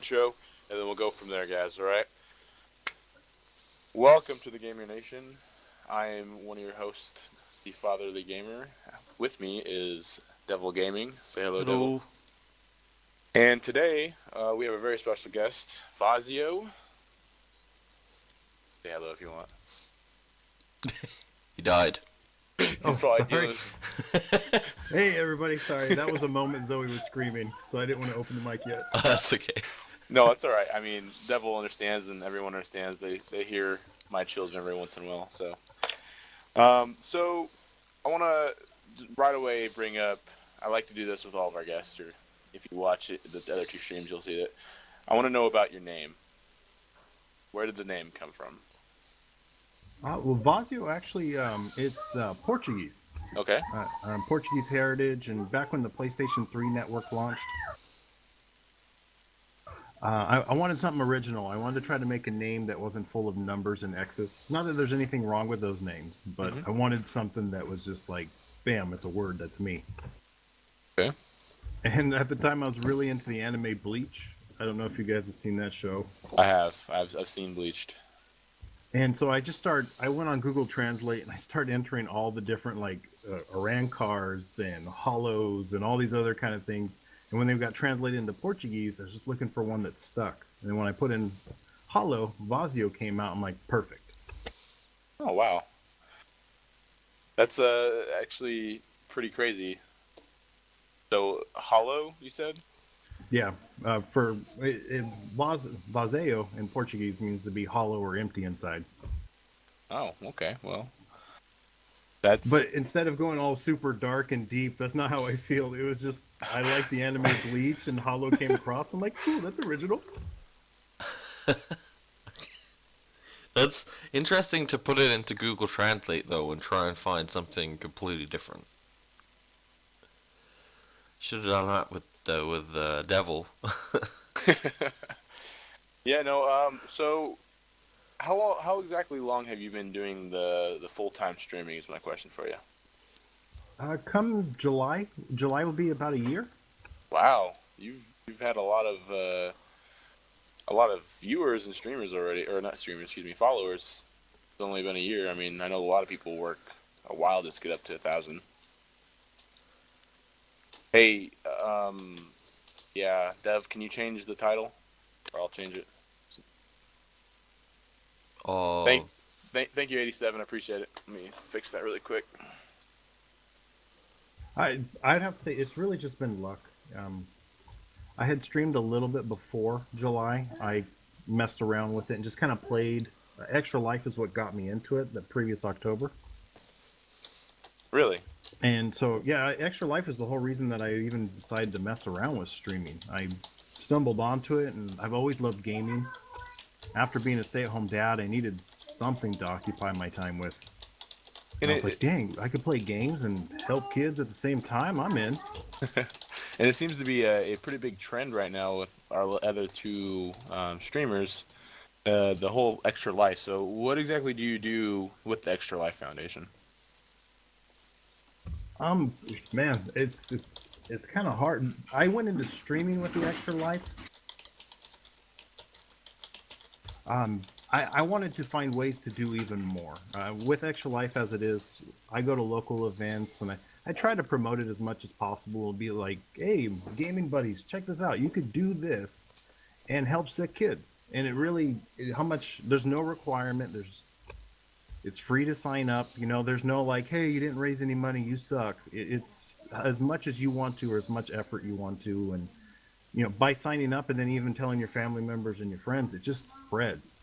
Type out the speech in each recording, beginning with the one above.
intro, and then we'll go from there, guys. All right. Welcome to the Gamer Nation. I am one of your hosts, the Father of the Gamer. With me is Devil Gaming. Say hello, Devil. Hello. And today we have a very special guest, Fazio. Say hello if you want. He died. He's Oh, probably sorry. dealing. Hey, everybody. Sorry, that was a moment Zoe was screaming, so I didn't want to open the mic yet. That's okay. No, it's all right. I mean, Devil understands, and everyone understands. They hear my children every once in a while. So I want to right away bring up. I like to do this with all of our guests. Or if you watch it, the other two streams, you'll see that. I want to know about your name. Where did the name come from? Well, Vazio actually, it's Portuguese, Okay. Portuguese heritage, and back when the PlayStation 3 network launched, I wanted something original. I wanted to try to make a name that wasn't full of numbers and X's. Not that there's anything wrong with those names, but I wanted something that was just like, bam, it's a word, that's me. Okay. And at the time, I was really into the anime Bleach. I don't know if you guys have seen that show. I have. I've seen Bleached. And so I went on Google Translate and I started entering all the different like Arancars and hollows and all these other kind of things. And when they got translated into Portuguese, I was just looking for one that stuck. And then when I put in hollow, Vazio came out. I'm like, perfect. Oh wow. That's actually pretty crazy. So hollow, you said? Yeah, Vazio in Portuguese means to be hollow or empty inside. Oh, okay. Well, that's But instead of going all super dark and deep, that's not how I feel. It was just I like the anime Bleach, and Hollow came across. I'm like, cool, that's original. That's interesting to put it into Google Translate though and try and find something completely different. Should have done that with Devil. yeah. No. So how exactly long have you been doing the full time streaming? Is my question for you. Come July will be about a year. Wow, you've had a lot of viewers and streamers already, or not streamers, excuse me, followers. It's only been a year. I mean, I know a lot of people work a while just to get up to 1,000. Hey, yeah, Dev, can you change the title, or I'll change it. Thank, Oh, thank you, 87. I appreciate it. Let me fix that really quick. I'd have to say it's really just been luck. I had streamed a little bit before July. I messed around with it and just kind of played. Extra Life is what got me into it. The previous October. Really? And so, yeah, Extra Life is the whole reason that I even decided to mess around with streaming. I stumbled onto it, and I've always loved gaming. After being a stay-at-home dad, I needed something to occupy my time with. And And I was like, dang, I could play games and help kids at the same time. I'm in. and it seems to be a pretty big trend right now with our other two streamers. The whole Extra Life. So, what exactly do you do with the Extra Life Foundation? Um, Man, it's kind of hard. I went into streaming with the Extra Life. I wanted to find ways to do even more. With Extra Life as it is, I go to local events and I try to promote it as much as possible and be like, hey, gaming buddies, check this out. You could do this and help sick kids. And how much, there's no requirement. It's free to sign up. There's no like, hey, you didn't raise any money, you suck. It's as much as you want to or as much effort you want to. And, by signing up and then even telling your family members and your friends, it just spreads.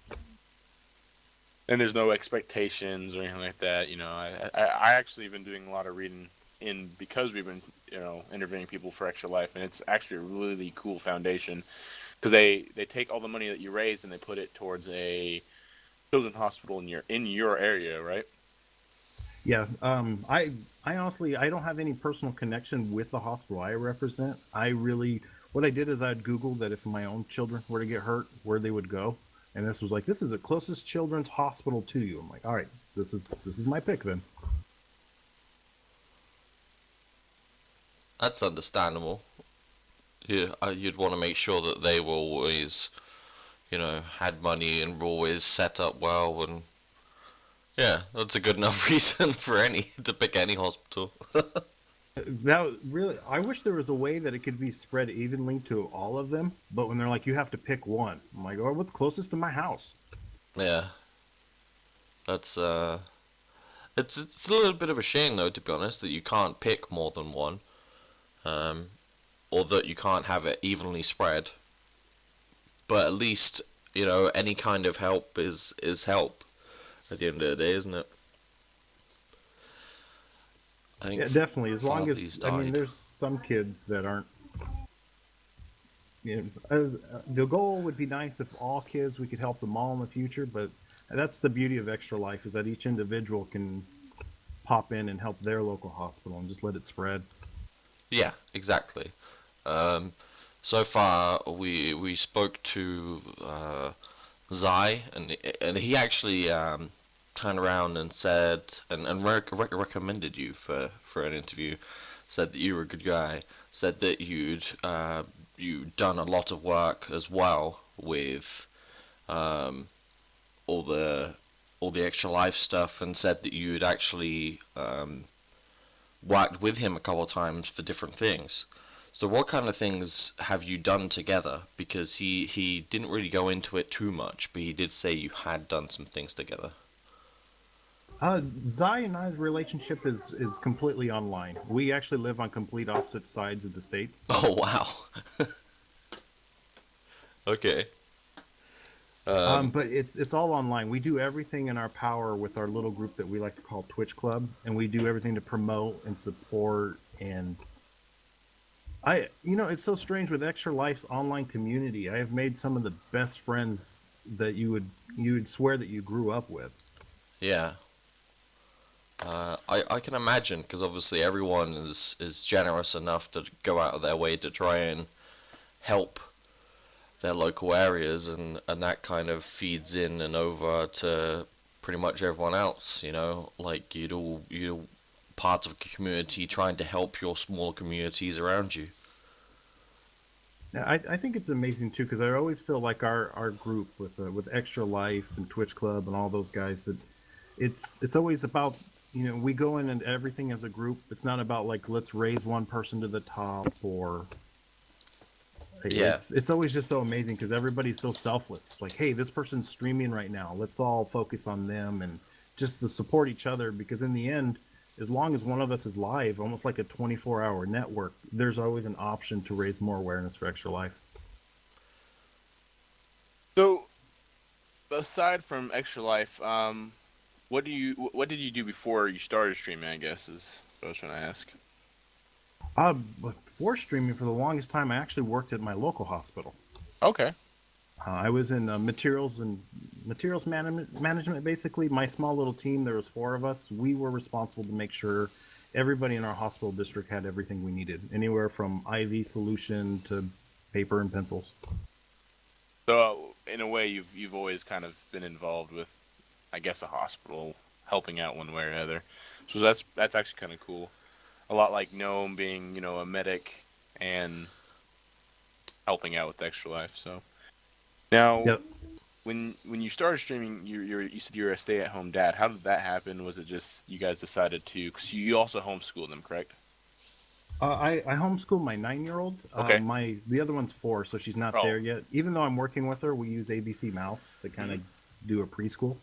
And there's no expectations or anything like that. I actually been doing a lot of reading in because we've been interviewing people for Extra Life, and it's actually a really cool foundation because they take all the money that you raise and they put it towards a children's hospital in your area, right? Yeah, I honestly I don't have any personal connection with the hospital I represent. What I did is I'd Google that if my own children were to get hurt, where they would go, and this is the closest children's hospital to you. I'm like, all right, this is my pick then. that's understandable. you'd want to make sure that they were always, had money and were always set up well, and yeah, that's a good enough reason for any to pick any hospital. That really, I wish there was a way that it could be spread evenly to all of them. But when they're like, you have to pick one, I'm like, oh, what's closest to my house? Yeah, that's it's a little bit of a shame though, to be honest, that you can't pick more than one, um, or that you can't have it evenly spread. But at least any kind of help is help at the end of the day, isn't it? I think Yeah, definitely. As long Farley's as, I mean, died. there's some kids that aren't. The goal would be nice if all kids we could help them all in the future, but that's the beauty of Extra Life is that each individual can pop in and help their local hospital and just let it spread. Yeah, exactly. Um, so far we spoke to Zai, and he actually turned around and said and recommended you for an interview. Said that you were a good guy. Said that you'd done a lot of work as well with um, all the all the extra life stuff, and said that you'd actually worked with him a couple of times for different things. So what kind of things have you done together? Because he didn't really go into it too much, but he did say you had done some things together. Zai and I's relationship is completely online. We actually live on complete opposite sides of the states. Oh wow. Okay. Um. But it's all online. We do everything in our power with our little group that we like to call Twitch Club, and we do everything to promote and support. And it's so strange with Extra Life's online community. I have made some of the best friends that you would swear that you grew up with. Yeah. I can imagine because obviously everyone is generous enough to go out of their way to try and help their local areas, and that kind of feeds in and over to pretty much everyone else. Like you're part of a community trying to help your small communities around you. Yeah, I think it's amazing too because I always feel like our group with Extra Life and Twitch Club and all those guys that it's always about we go in and everything as a group. It's not about like let's raise one person to the top or Yeah, it's always just so amazing because everybody's so selfless. Like, hey, this person's streaming right now. Let's all focus on them and just to support each other because in the end, as long as one of us is live, almost like a 24-hour network, there's always an option to raise more awareness for Extra Life. So aside from Extra Life, what did you do before you started streaming? I guess is what I was trying to ask. Before streaming, for the longest time, I actually worked at my local hospital. Okay. I was in materials management. Basically, my small little team. There was four of us. We were responsible to make sure everybody in our hospital district had everything we needed, anywhere from IV solution to paper and pencils. So in a way, you've always kind of been involved with, I guess, a hospital, helping out one way or another. So that's actually kind of cool. A lot like Gnome being, a medic and helping out with Extra Life. So now, Yep. when you started streaming, you said you were a stay-at-home dad. How did that happen? Was it just you guys decided to? Because you also homeschool them, correct? I homeschool my 9-year-old. Okay. The other one's 4, so she's not Oh, there yet. Even though I'm working with her, we use ABC Mouse to kind of do a preschool.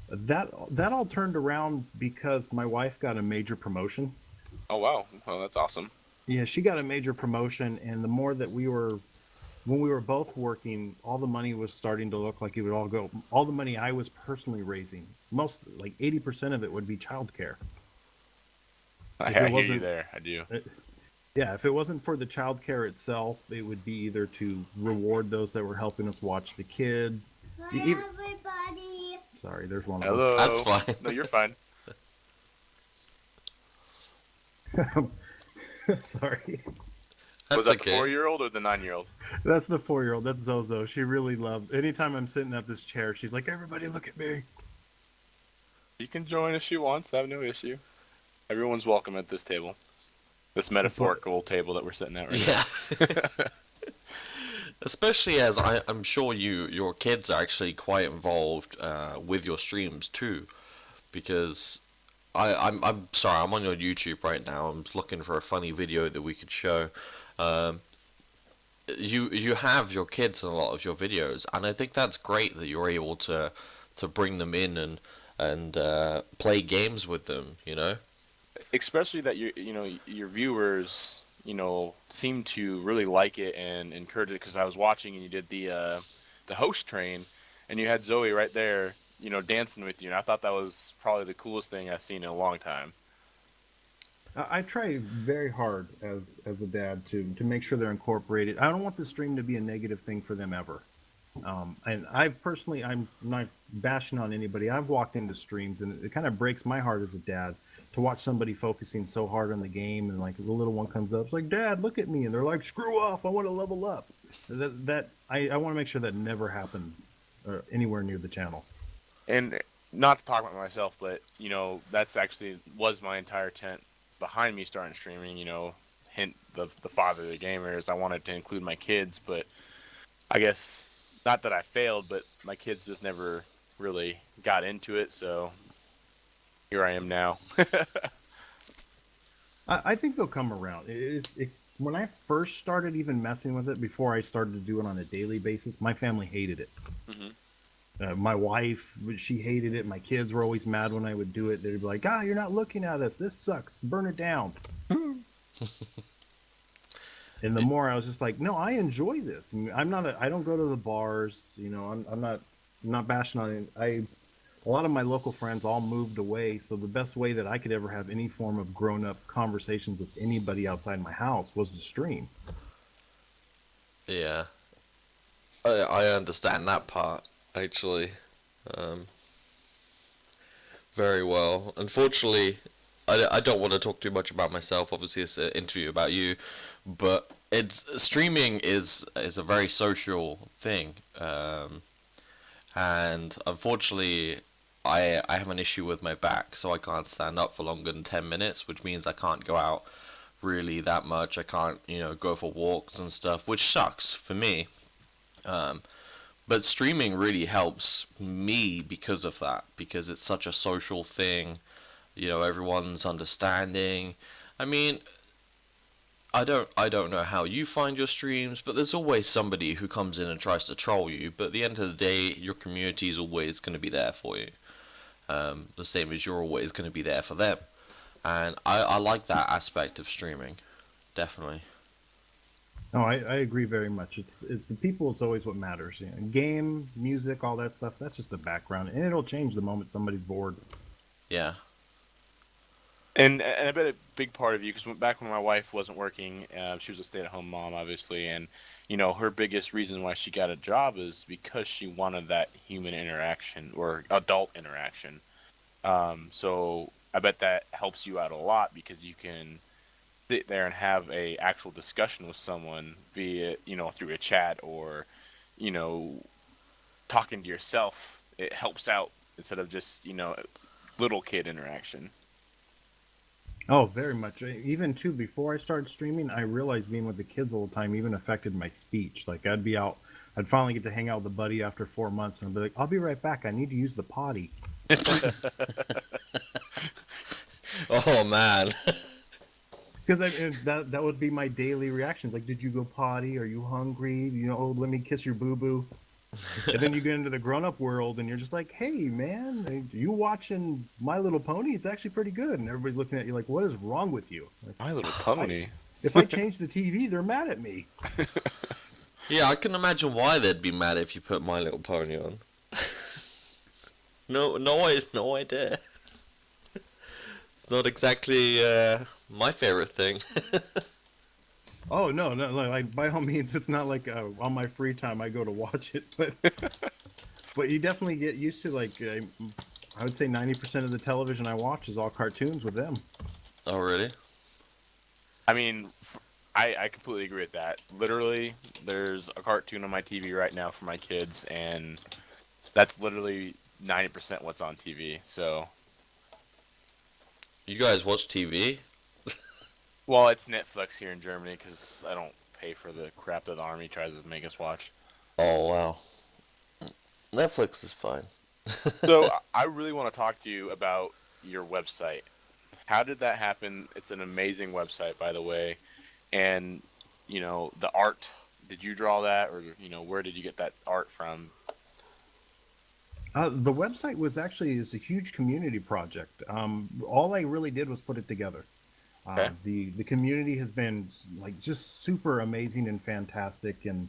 That all turned around because my wife got a major promotion. oh wow. Well, that's awesome. Yeah, she got a major promotion, and the more that when we were both working, all the money was starting to look like it would all go. All the money I was personally raising, most like 80% of it would be childcare. If I it hear you wasn't, there. I do. yeah, if it wasn't for the childcare itself, it would be either to reward those that were helping us watch the kid. Hi, everybody. Sorry, there's one that's Hello. fine. No, you're fine. of them. Sorry. Was That's that the okay. 4-year-old or the 9-year-old? That's the 4-year-old. That's Zozo. She really loved. Anytime I'm sitting at this chair, she's like, "Everybody, look at me." You can join if she wants. I have no issue. Everyone's welcome at this table. This But metaphorical table that we're sitting at right Yeah. now. Especially as I'm sure your kids are actually quite involved with your streams too, because I'm sorry, I'm on your YouTube right now. I'm looking for a funny video that we could show. Um, you have your kids in a lot of your videos, and I think that's great that you're able to bring them in and play games with them. You know? Especially that your viewers seem to really like it and encourage it, because I was watching and you did the host train, and you had Zoe right there, dancing with you, and I thought that was probably the coolest thing I've seen in a long time. I try very hard as a dad to make sure they're incorporated. I don't want the stream to be a negative thing for them ever. And I've personally, I'm not bashing on anybody. I've walked into streams and it kind of breaks my heart as a dad to watch somebody focusing so hard on the game, and like the little one comes up, it's like, Dad, look at me, and they're like, screw off, I want to level up. I want to make sure that never happens anywhere near the channel. And not to talk about myself, but that's actually was my entire intent behind me starting streaming. Hint the father of the gamers. I wanted to include my kids, but I guess not that I failed, but my kids just never really got into it. So here I am now. I think they'll come around. It's when I first started even messing with it, before I started to do it on a daily basis, my family hated it. Hmm. My wife, she hated it. My kids were always mad when I would do it. They'd be like, "Ah, you're not looking at us. This sucks. Burn it down." And the more I was just like, "No, I enjoy this. I mean, I don't go to the bars. I'm not bashing on it. A lot of my local friends all moved away, so the best way that I could ever have any form of grown-up conversations with anybody outside my house was to stream. Yeah. I understand that part actually. Um, Very well. Unfortunately, I don't want to talk too much about myself. Obviously, it's an interview about you, but it's streaming is a very social thing, and unfortunately, I have an issue with my back, so I can't stand up for longer than 10 minutes, which means I can't go out really that much. I can't go for walks and stuff, which sucks for me. Um, but streaming really helps me because of that, because it's such a social thing. Everyone's understanding. I mean, I don't know how you find your streams, but there's always somebody who comes in and tries to troll you. But at the end of the day, your community is always going to be there for you. The same as you're always going to be there for them. And I like that aspect of streaming, definitely. No, I agree very much. It's the people is always what matters. Game, music, all that stuff, that's just the background, and it'll change the moment somebody's bored. Yeah, And I bet a big part of you, because back when my wife wasn't working, she was a stay-at-home mom, obviously, and her biggest reason why she got a job is because she wanted that human interaction or adult interaction. So I bet that helps you out a lot, because you can sit there and have a actual discussion with someone via through a chat, or you know talking to yourself. It helps out instead of just little kid interaction. Oh, very much. Even too, before I started streaming, I realized being with the kids all the time even affected my speech. Like I'd be out, I'd finally get to hang out with a buddy after 4 months, and I'd be like, "I'll be right back. I need to use the potty." oh man. Because that would be my daily reactions. Like, did you go potty? Are you hungry? Oh, let me kiss your boo boo. And then you get into the grown up world, and you're just like, hey, man, you watching My Little Pony? It's actually pretty good. And everybody's looking at you like, what is wrong with you? Like, My Little I, Pony. if I change the TV, they're mad at me. Yeah, I can imagine why they'd be mad if you put My Little Pony on. No idea. It's not exactly my favorite thing. Oh no, no, like by all means, it's not like on my free time I go to watch it, but you definitely get used to like I would say 90% of the television I watch is all cartoons with them. Oh, really? I mean, I completely agree with that. Literally, there's a cartoon on my TV right now for my kids, and that's literally 90% what's on TV. So You guys watch TV? Well, it's Netflix here in Germany because I don't pay for the crap that the army tries to make us watch. Oh wow, Netflix is fine. So I really want to talk to you about your website. How did that happen? It's an amazing website, by the way. And the art. Did you draw that, or where did you get that art from? The website was actually is a huge community project. All I really did was put it together. Okay. The community has been like just super amazing and fantastic, and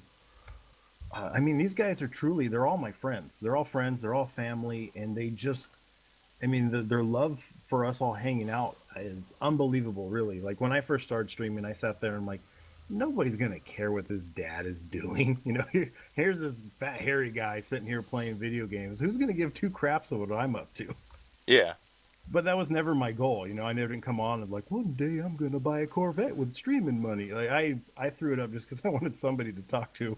I mean these guys are truly they're all my friends. They're all friends. They're all family, and they just I mean their love for us all hanging out is unbelievable. Really, like when I first started streaming, I sat there and like nobody's gonna care what this dad is doing. Here's this fat hairy guy sitting here playing video games. Who's gonna give two craps of what I'm up to? Yeah. But that was never my goal. I never didn't come on and like one day I'm gonna buy a Corvette with streaming money. Like I threw it up just because I wanted somebody to talk to.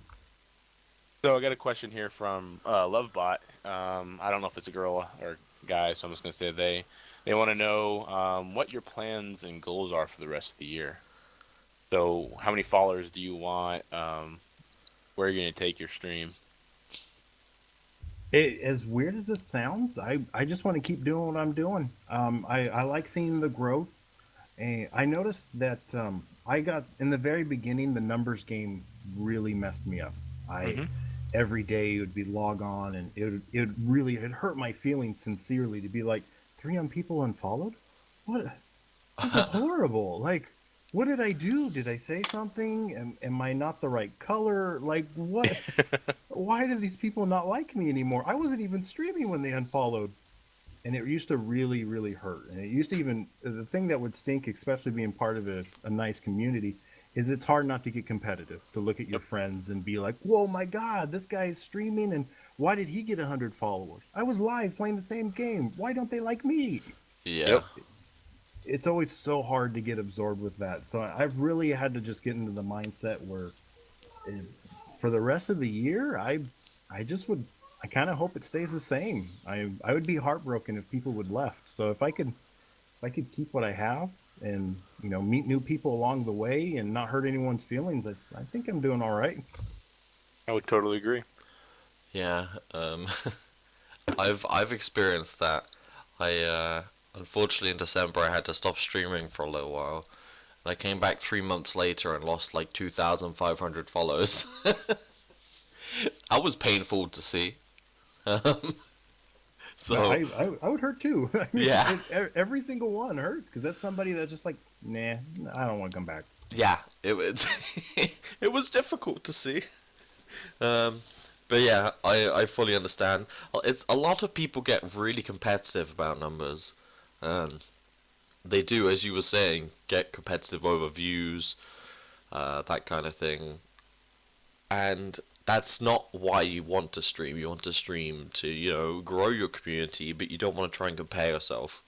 So I got a question here from Lovebot. I don't know if it's a girl or guy, so I'm just gonna say they. They want to know what your plans and goals are for the rest of the year. So how many followers do you want? Where are you gonna take your stream? As weird as this sounds, I just want to keep doing what I'm doing. I like seeing the growth. And I noticed that I got in the very beginning the numbers game really messed me up. I Mm-hmm. every day it would be log on and it really it hurt my feelings sincerely to be like 3 people unfollowed. What this is horrible. Like, what did I do? Did I say something? Am I not the right color? Like, what? Why do these people not like me anymore? I wasn't even streaming when they unfollowed. And it used to really, really hurt. And it used to even, the thing that would stink, especially being part of a nice community, is it's hard not to get competitive, to look at your Yep. friends and be like, whoa, my God, this guy is streaming. And why did he get 100 followers? I was live playing the same game. Why don't they like me? Yeah, Yep. It's always so hard to get absorbed with that. So I've really had to just get into the mindset where eh, for the rest of the year, I just would I kind of hope it stays the same. I would be heartbroken if people would left. So if I could keep what I have and meet new people along the way and not hurt anyone's feelings, I think I'm doing all right. I would totally agree. yeah. I've experienced that. I unfortunately in December I had to stop streaming for a little while. And I came back 3 months later and lost like 2,500 follows. That was painful to see. Um, But so I would hurt too. I mean, yeah, every single one hurts because that's somebody that's just like, nah, I don't want to come back. yeah. It was it was difficult to see. Um, but yeah, I fully understand. It's a lot of people get really competitive about numbers. Um, they do, as you were saying, get competitive over views, that kind of thing. And that's not why you want to stream. You want to stream to, grow your community, but you don't want to try and compare yourself.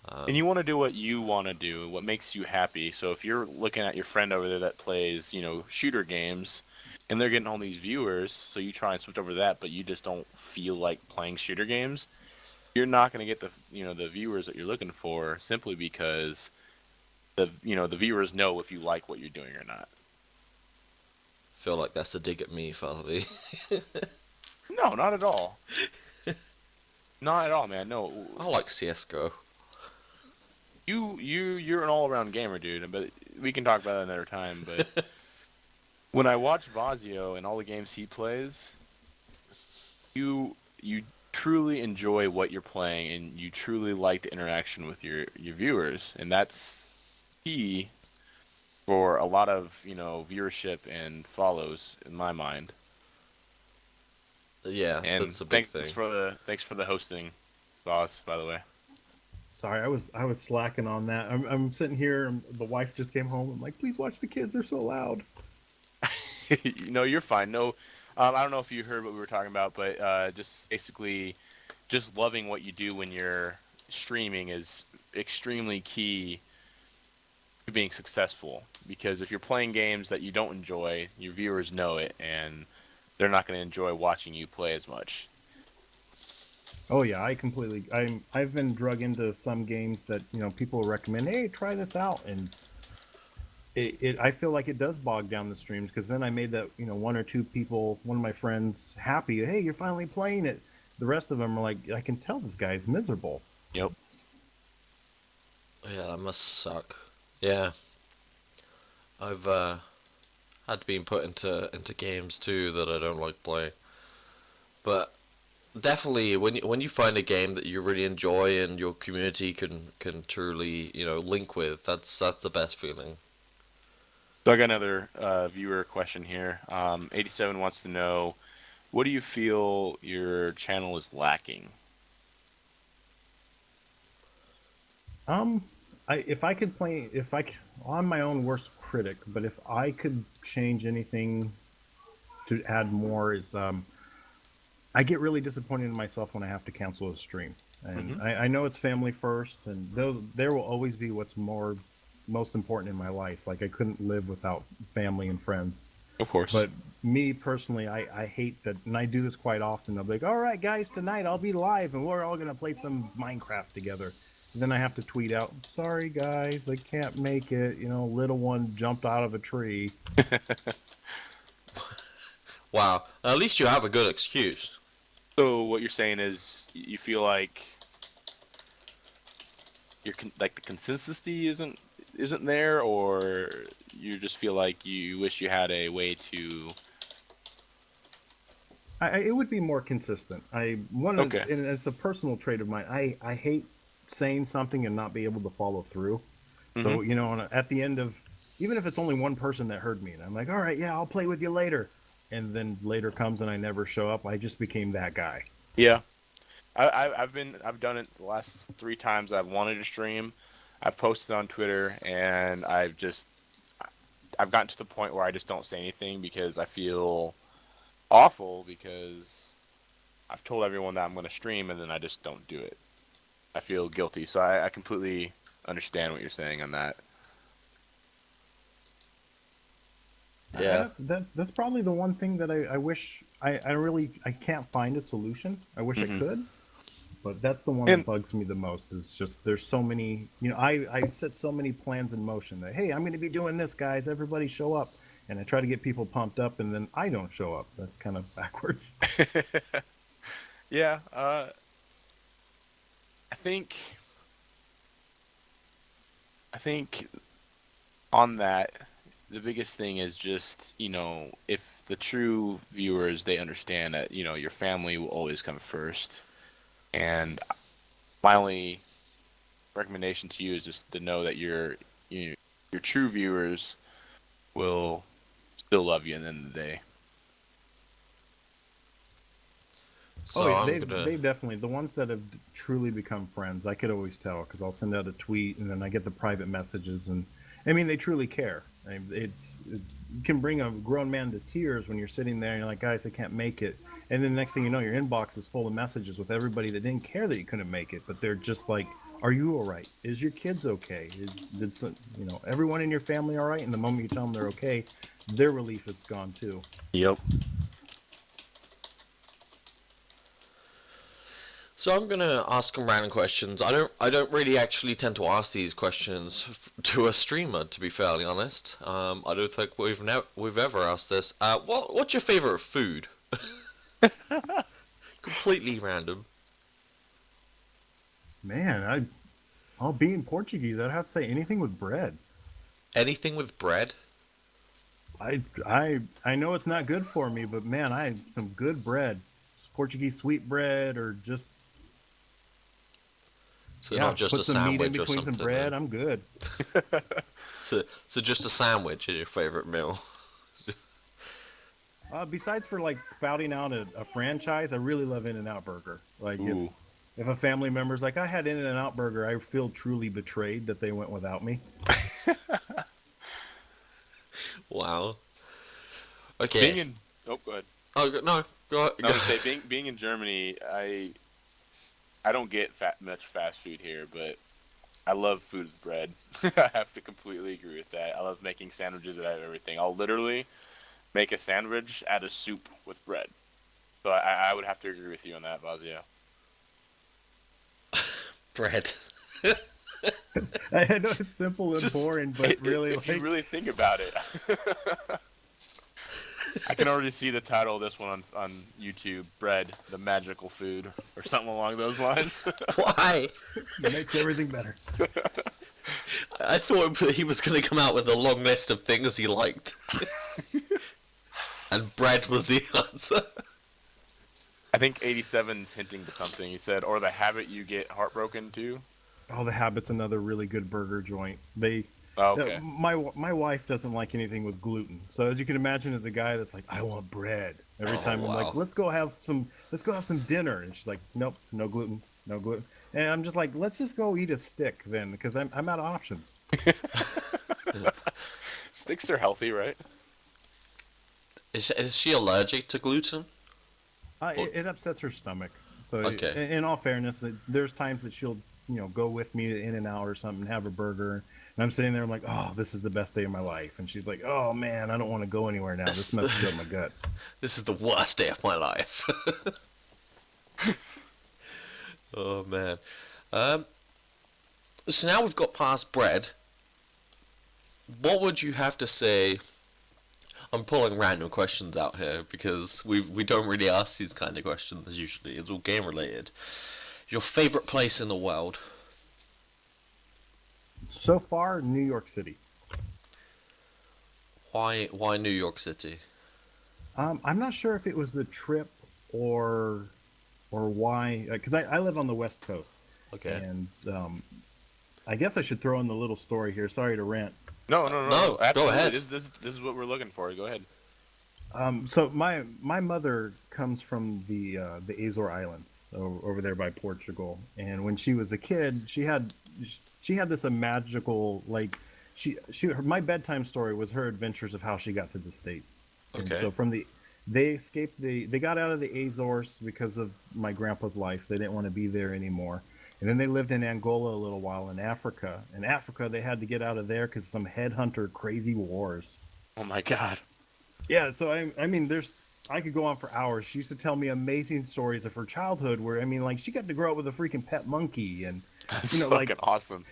And Um, you want to do what you want to do, what makes you happy. So if you're looking at your friend over there that plays, shooter games, and they're getting all these viewers, so you try and switch over to that, but you just don't feel like playing shooter games, you're not going to get the viewers that you're looking for simply because the viewers know if you like what you're doing or not. feel like that's a dig at me, Farley. No, not at all. Not at all, man. No, I like CS:GO. you're an all-around gamer, dude. But we can talk about that another time. But when I watch Vazio and all the games he plays, you truly enjoy what you're playing, and you truly like the interaction with your viewers, and that's key for a lot of viewership and follows in my mind. Yeah, And that's a big thanks thing. for the hosting, boss. By the way. Sorry, I was slacking on that. I'm sitting here. The wife just came home. I'm like, please watch the kids. They're so loud. No, you're fine. No, I don't know if you heard what we were talking about, but just basically, just loving what you do when you're streaming is extremely key to being successful. Because if you're playing games that you don't enjoy, your viewers know it, and they're not going to enjoy watching you play as much. Oh yeah, I completely. I've been drug into some games that people recommend. Hey, try this out, and I feel like it does bog down the streams because then I made that one or two people, one of my friends, happy. Hey, you're finally playing it. The rest of them are like, I can tell this guy's miserable. Yep. Yeah, that must suck. Yeah, I've had been put into games too that I don't like playing. But definitely, when you find a game that you really enjoy and your community can truly link with, that's the best feeling. So I got another viewer question here. 87 wants to know, what do you feel your channel is lacking? Um, if I could play, if I c- I'm my own worst critic, but if I could change anything to add more is I get really disappointed in myself when I have to cancel a stream. And Hmm. I know it's family first, and there will always be what's most important in my life. Like I couldn't live without family and friends. Of course. But me personally, I hate that, and I do this quite often. I'll be like, "All right, guys, tonight I'll be live, and we're all gonna play some Minecraft together." And then I have to tweet out, "Sorry, guys, I can't make it. Little one jumped out of a tree." Wow, at least you have a good excuse. So what you're saying is you feel like like the consistency isn't there, or you just feel like you wish you had a way to. It would be more consistent. Okay. And it's a personal trait of mine. I hate saying something and not be able to follow through. Hmm. So at the end of, even if it's only one person that heard me, and I'm like, all right, yeah, I'll play with you later, and then later comes and I never show up. I just became that guy. Yeah. I've done it the last 3 times I've wanted to stream. I've posted on Twitter, and I've gotten to the point where I just don't say anything because I feel awful because I've told everyone that I'm going to stream, and then I just don't do it. I feel guilty, so I completely understand what you're saying on that. Yeah, That's probably the one thing that I wish I really I can't find a solution. I wish I Hmm. could, but that's the one that And bugs me the most. Is just there's so many. I set so many plans in motion that hey, I'm going to be doing this, guys. Everybody show up, and I try to get people pumped up, and then I don't show up. That's kind of backwards. yeah, I think I think on that, the biggest thing is just, if the true viewers, they understand that, your family will always come first. And my only recommendation to you is just to know that your true viewers will still love you at the end of the day. Oh, so yeah, I'm gonna. they've definitely the ones that have truly become friends. I could always tell because I'll send out a tweet and then I get the private messages, and I mean they truly care. You can bring a grown man to tears when you're sitting there and you're like, guys, I can't make it, and then next thing you know, your inbox is full of messages with everybody that didn't care that you couldn't make it, but they're just like, are you all right? Is your kids okay? Everyone in your family all right? And the moment you tell them they're okay, their relief is gone too. Yep. So I'm gonna ask some random questions. I don't really actually tend to ask these questions to a streamer, to be fairly honest. I don't think we've ever asked this. What's your favorite food? Completely random. Man, I'll be in Portuguese. I'd have to say anything with bread. Anything with bread? I know it's not good for me, but man, I some good bread. Portuguese sweet bread, or just So yeah, not just put a some meat in sandwich or between some something bread. then. I'm good. So just a sandwich is your favorite meal. Besides for like spouting out a franchise, I really love In-N-Out Burger. Like Ooh. if a family member's like, I had In-N-Out Burger, I feel truly betrayed that they went without me. Wow. Okay. Being in Oh, go ahead. No. Go. I Go. would say being in Germany, I don't get much fast food here, but I love food with bread. I have to completely agree with that. I love making sandwiches out of everything. I'll literally make a sandwich out of soup with bread. So I would have to agree with you on that, Vazia. Bread. I know it's simple and Just boring, but really, If you like, really think about it, I can already see the title of this one on YouTube: "Bread, the Magical Food," or something along those lines. why? makes everything better. I thought he was going to come out with a long list of things he liked, and bread was the answer. I think 87's hinting to something. He said, "Or the habit you get heartbroken to." Oh, the Habit's another really good burger joint. They, Oh, okay. my wife doesn't like anything with gluten. So as you can imagine, as a guy that's like, I want bread. Every Oh, time I'm like, wow. let's go have some dinner, and she's like, nope, no gluten, no gluten. And I'm just like, let's just go eat a stick then, because I'm out of options. Sticks are healthy, right? Is she allergic to gluten? Or- It upsets her stomach. So Okay. in all fairness, there's times that she'll go with me to In-N-Out or something, have a burger, and I'm sitting there, I'm like, oh, this is the best day of my life, and she's like, oh man, I don't want to go anywhere now. This messes up my gut. This is the worst day of my life. Oh man. Um, so now we've got past bread. What would you have to say? I'm pulling random questions out here because we don't really ask these kind of questions usually. It's all game related. Your favorite place in the world? So far, New York City. Why New York City? I'm not sure if it was the trip or why, because I live on the West Coast, Okay. and I guess I should throw in the little story here. Sorry to rant. No, no, no, No, no. go Absolutely. ahead. This is what we're looking for. Go ahead. So my mother comes from the Azore Islands over there by Portugal, and when she was a kid, she had this a magical, like, my bedtime story was her adventures of how she got to the States. And Okay. so they got out of the Azores because of my grandpa's life. They didn't want to be there anymore. And then they lived in Angola a little while in Africa. In Africa, they had to get out of there because some headhunter crazy wars. Oh my God. Yeah, so I mean, I could go on for hours. She used to tell me amazing stories of her childhood, where I mean, like, she got to grow up with a freaking pet monkey, and That's like, fucking awesome.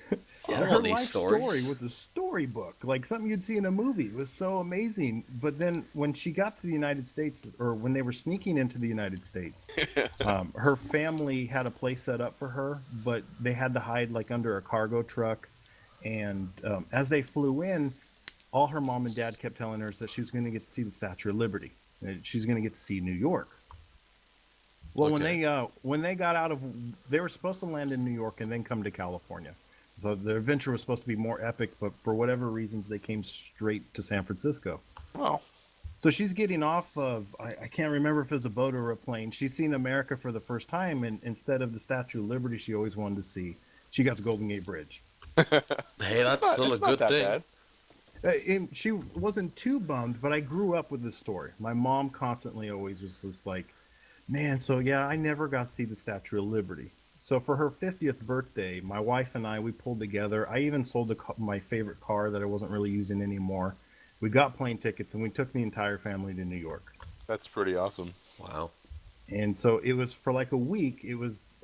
I her want these life story stories. was a storybook, like something you'd see in a movie. It was so amazing. But then when she got to the United States, or when they were sneaking into the United States, her family had a place set up for her, but they had to hide like under a cargo truck. And as they flew in, all her mom and dad kept telling her is that she was going to get to see the Statue of Liberty. She's going to get to see New York. Well, Okay. when they got out of, they were supposed to land in New York and then come to California. So their adventure was supposed to be more epic, but for whatever reasons, they came straight to San Francisco. Well, So she's getting off of, I can't remember if it was a boat or a plane. She's seen America for the first time, and instead of the Statue of Liberty she always wanted to see, she got the Golden Gate Bridge. Hey, that's still a it's not good that thing. bad. And she wasn't too bummed, but I grew up with this story. My mom constantly always was just like, man, so yeah, I never got to see the Statue of Liberty. So for her 50th birthday, my wife and I, we pulled together. I even sold my favorite car that I wasn't really using anymore. We got plane tickets, and we took the entire family to New York. That's pretty awesome. Wow. And so it was for like a week. It was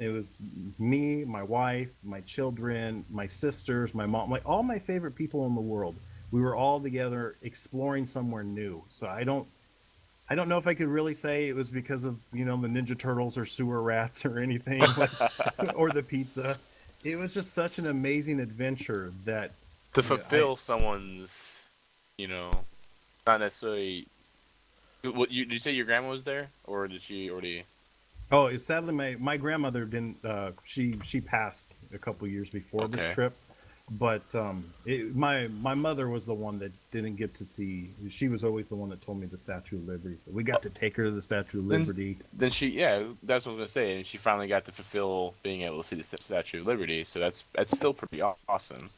me, my wife, my children, my sisters, my mom, like all my favorite people in the world. We were all together exploring somewhere new. So I don't know if I could really say it was because of, the Ninja Turtles or sewer rats or anything, like, or the pizza. It was just such an amazing adventure that To I fulfill someone's, you know, not necessarily. What did you say your grandma was there, or did she already? oh, sadly my grandmother didn't she passed a couple years before this Okay. trip. But my mother was the one that didn't get to see. She was always the one that told me the Statue of Liberty. So we got to take her to the Statue of Then, Liberty. then she, yeah, that's what I was gonna say. And she finally got to fulfill being able to see the Statue of Liberty. So that's still pretty awesome.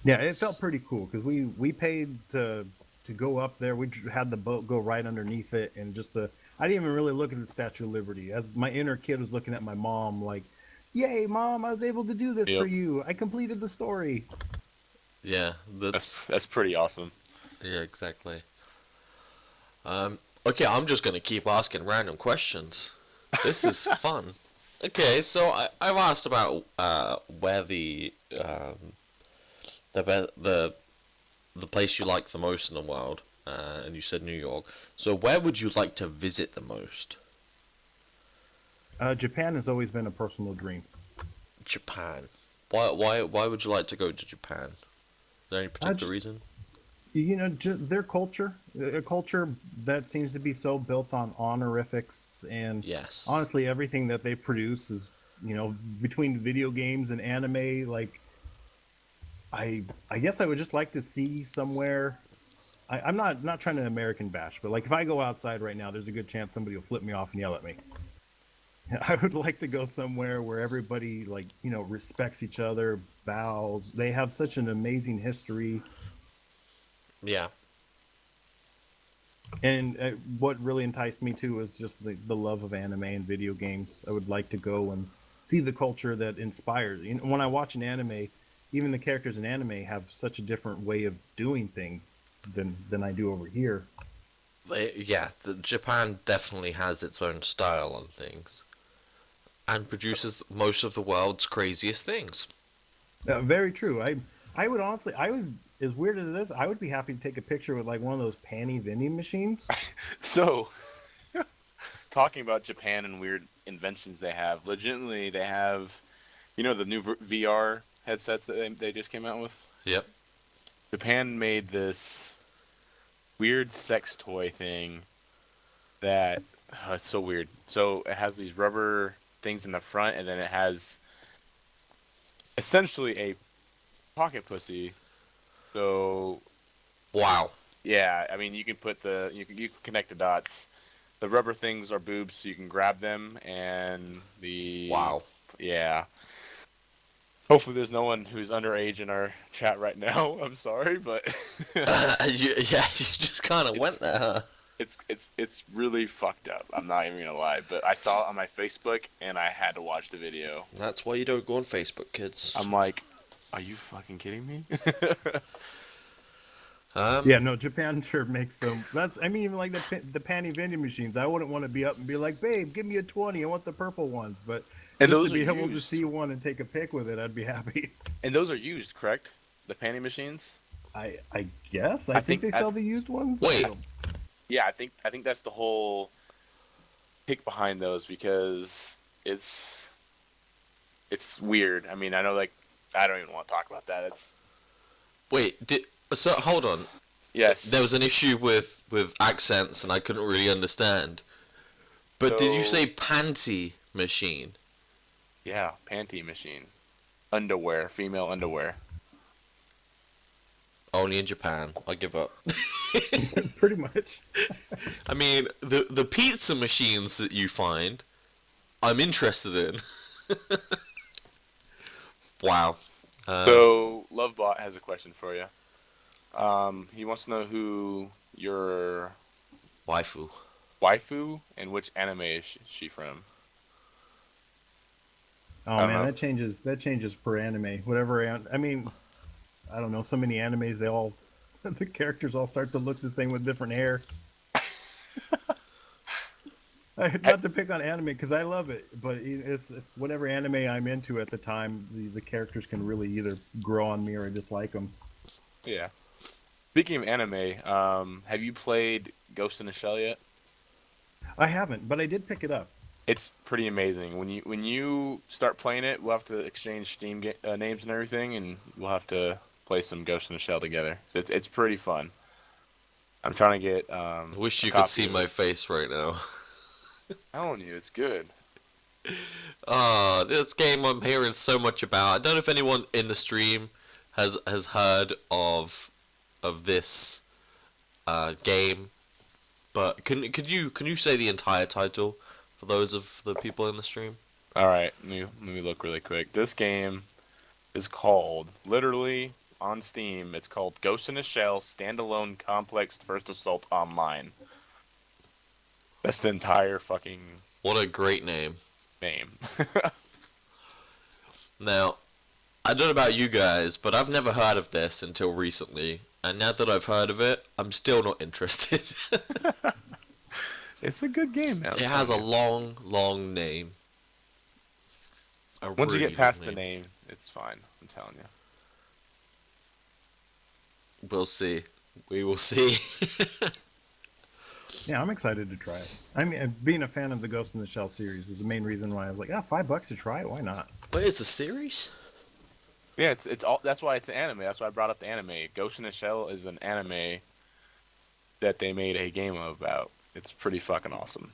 Yeah, it felt pretty cool because we paid to go up there. We had the boat go right underneath it, and I didn't even really look at the Statue of Liberty. As my inner kid was looking at my mom, like, "Yay, mom! I was able to do this for Yep, you. I completed the story." Yeah, that's that's pretty awesome. yeah, exactly. Okay, I'm just gonna keep asking random questions. This is fun. Okay, so I've asked about where the place you like the most in the world, and you said New York. So where would you like to visit the most? Japan has always been a personal dream. Japan. Why would you like to go to Japan? Is there any particular Just reason? their culture, a culture that seems to be so built on honorifics, and Yes. honestly, everything that they produce is, between video games and anime. Like, I guess I would just like to see somewhere. I'm not trying to American bash, but like if I go outside right now, there's a good chance somebody will flip me off and yell at me. I would like to go somewhere where everybody, like, respects each other, bows. They have such an amazing history. Yeah. And what really enticed me too is just the love of anime and video games. I would like to go and see the culture that inspires. When I watch an anime, even the characters in anime have such a different way of doing things than I do over here. Yeah, Japan definitely has its own style on things and produces most of the world's craziest things. Very true. I would honestly, I would, as weird as this, I would be happy to take a picture with like one of those panty vending machines. So, talking about Japan and weird inventions they have, legitimately they have, the new VR headsets that they just came out with? Yep. Japan made this weird sex toy thing that it's so weird. So it has these rubber things in the front, and then it has essentially a pocket pussy. So Wow. yeah, I mean you can connect the dots. The rubber things are boobs, so you can grab them, and the Wow. yeah. Hopefully, there's no one who's underage in our chat right now. I'm sorry, but Yeah, you just kind of went it's there, huh? it's really fucked up. I'm not even gonna lie, but I saw it on my Facebook and I had to watch the video. That's why you don't go on Facebook, kids. I'm like, are you fucking kidding me? Yeah, no, Japan sure makes them. That's, I mean, even like the panty vending machines. I wouldn't want to be up and be like, "Babe, give me a 20. I want the purple ones." But And just to those are be able to used. see one and take a pic with it, I'd be happy. And those are used, correct? The panty machines. I guess. I I think think they I sell the used ones. I Wait. don't. yeah, I think that's the whole pick behind those because it's weird. I mean, I know like I don't even want to talk about that. It's Wait, so hold on. There yes. was an issue with accents and I couldn't really understand. But did you say So panty machine? yeah, panty machine, underwear, female underwear. Only in Japan. I give up. Pretty much. I mean, the pizza machines that you find, I'm interested in. Wow. Um, So Lovebot has a question for you. He wants to know who your waifu. waifu and which anime is she from. Oh I don't man, know. that changes per anime. Whatever. I mean, I don't know. So many animes, they all the characters all start to look the same with different hair. I, Not to pick on anime because I love it, but it's whatever anime I'm into at the time. The characters can really either grow on me or I dislike them. yeah. Speaking of anime, have you played Ghost in the Shell yet? I haven't, but I did pick it up. It's pretty amazing. When you start playing it, we'll have to exchange names and everything, and we'll have to play some Ghost in the Shell together. It's pretty fun. I'm trying to get I wish a you could copy see of my it. face right now. I'm telling you, it's good. Oh, this game I'm hearing so much about. I don't know if anyone in the stream has heard of this game, but can you say the entire title for those of the people in the stream? All right, let me look really quick. This game is called literally on Steam. It's called Ghost in a Shell Standalone Complex First Assault Online. That's the entire fucking What a great name. name. Now, I don't know about you guys, but I've never heard of this until recently, and now that I've heard of it, I'm still not interested. It's a good game, man. I'm It has telling a you. long, long name. Once you get really good past the name. name, it's fine. I'm telling you. We'll see. We will see. Yeah, I'm excited to try it. I mean, being a fan of the Ghost in the Shell series is the main reason why I was like, $5 to try it. Why not? Wait, it's a series? Yeah, it's all. That's why it's an anime. That's why I brought up the anime. Ghost in the Shell is an anime that they made a game about. It's pretty fucking awesome.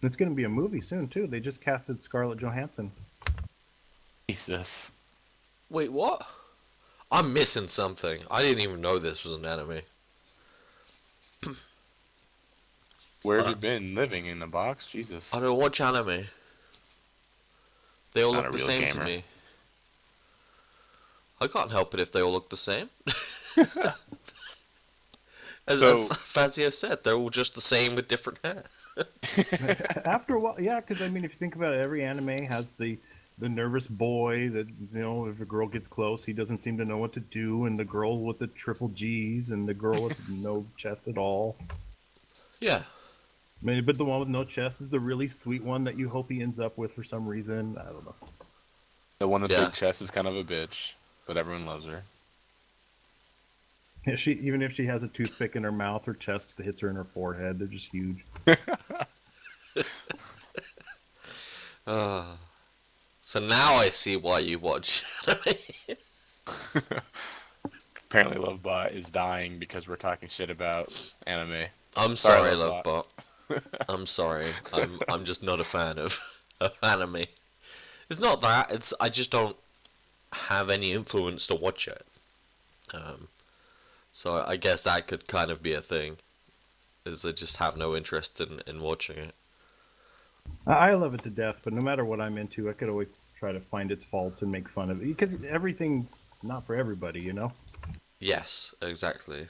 It's going to be a movie soon too. They just casted Scarlett Johansson. Jesus, Wait, what? I'm missing something. I didn't even know this was an anime. where have Uh, you been living in a box? I Jesus, don't watch anime. They all not look a the real same to gamer. me. I can't help it if they all look the same. As So, Fazio said, they're all just the same with different hair. After a while, yeah, because I mean, if you think about it, every anime has the nervous boy that, if a girl gets close, he doesn't seem to know what to do, and the girl with the triple G's, and the girl with no chest at all. Yeah, I mean, but the one with no chest is the really sweet one that you hope he ends up with for some reason. I don't know. the one with yeah. big chest is kind of a bitch, but everyone loves her. Yeah, even if she has a toothpick in her mouth, her chest hits her in her forehead. They're just huge. Uh, so now I see why you watch anime. Apparently, Lovebot is dying because we're talking shit about anime. I'm Sorry, sorry, Lovebot. Lovebot. I'm sorry. I'm just not a fan of anime. It's not that. It's I just don't have any influence to watch it. Um, so I guess that could kind of be a thing. Is I just have no interest in watching it. I love it to death, but no matter what I'm into, I could always try to find its faults and make fun of it because everything's not for everybody. Yes, exactly.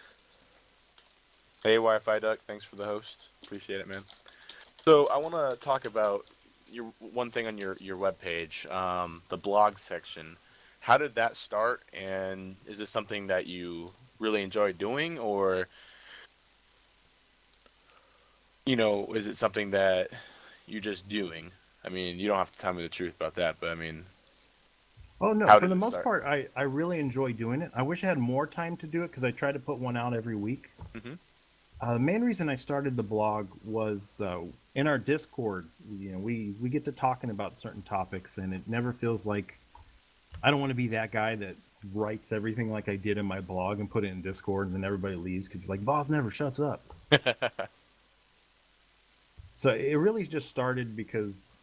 Hey, Wi-Fi Duck, thanks for the host. Appreciate it, man. So I want to talk about your one thing on your webpage, the blog section. How did that start, and is this something that you really enjoy doing, or is it something that you're just doing? I mean, you don't have to tell me the truth about that, but I mean, Oh no, how for did the it most start? part, I really enjoy doing it. I wish I had more time to do it because I try to put one out every week. Hmm. The main reason I started the blog was in our Discord. We get to talking about certain topics, and it never feels like I don't want to be that guy that writes everything like I did in my blog and put it in Discord, and then everybody leaves because like boss never shuts up. So it really just started because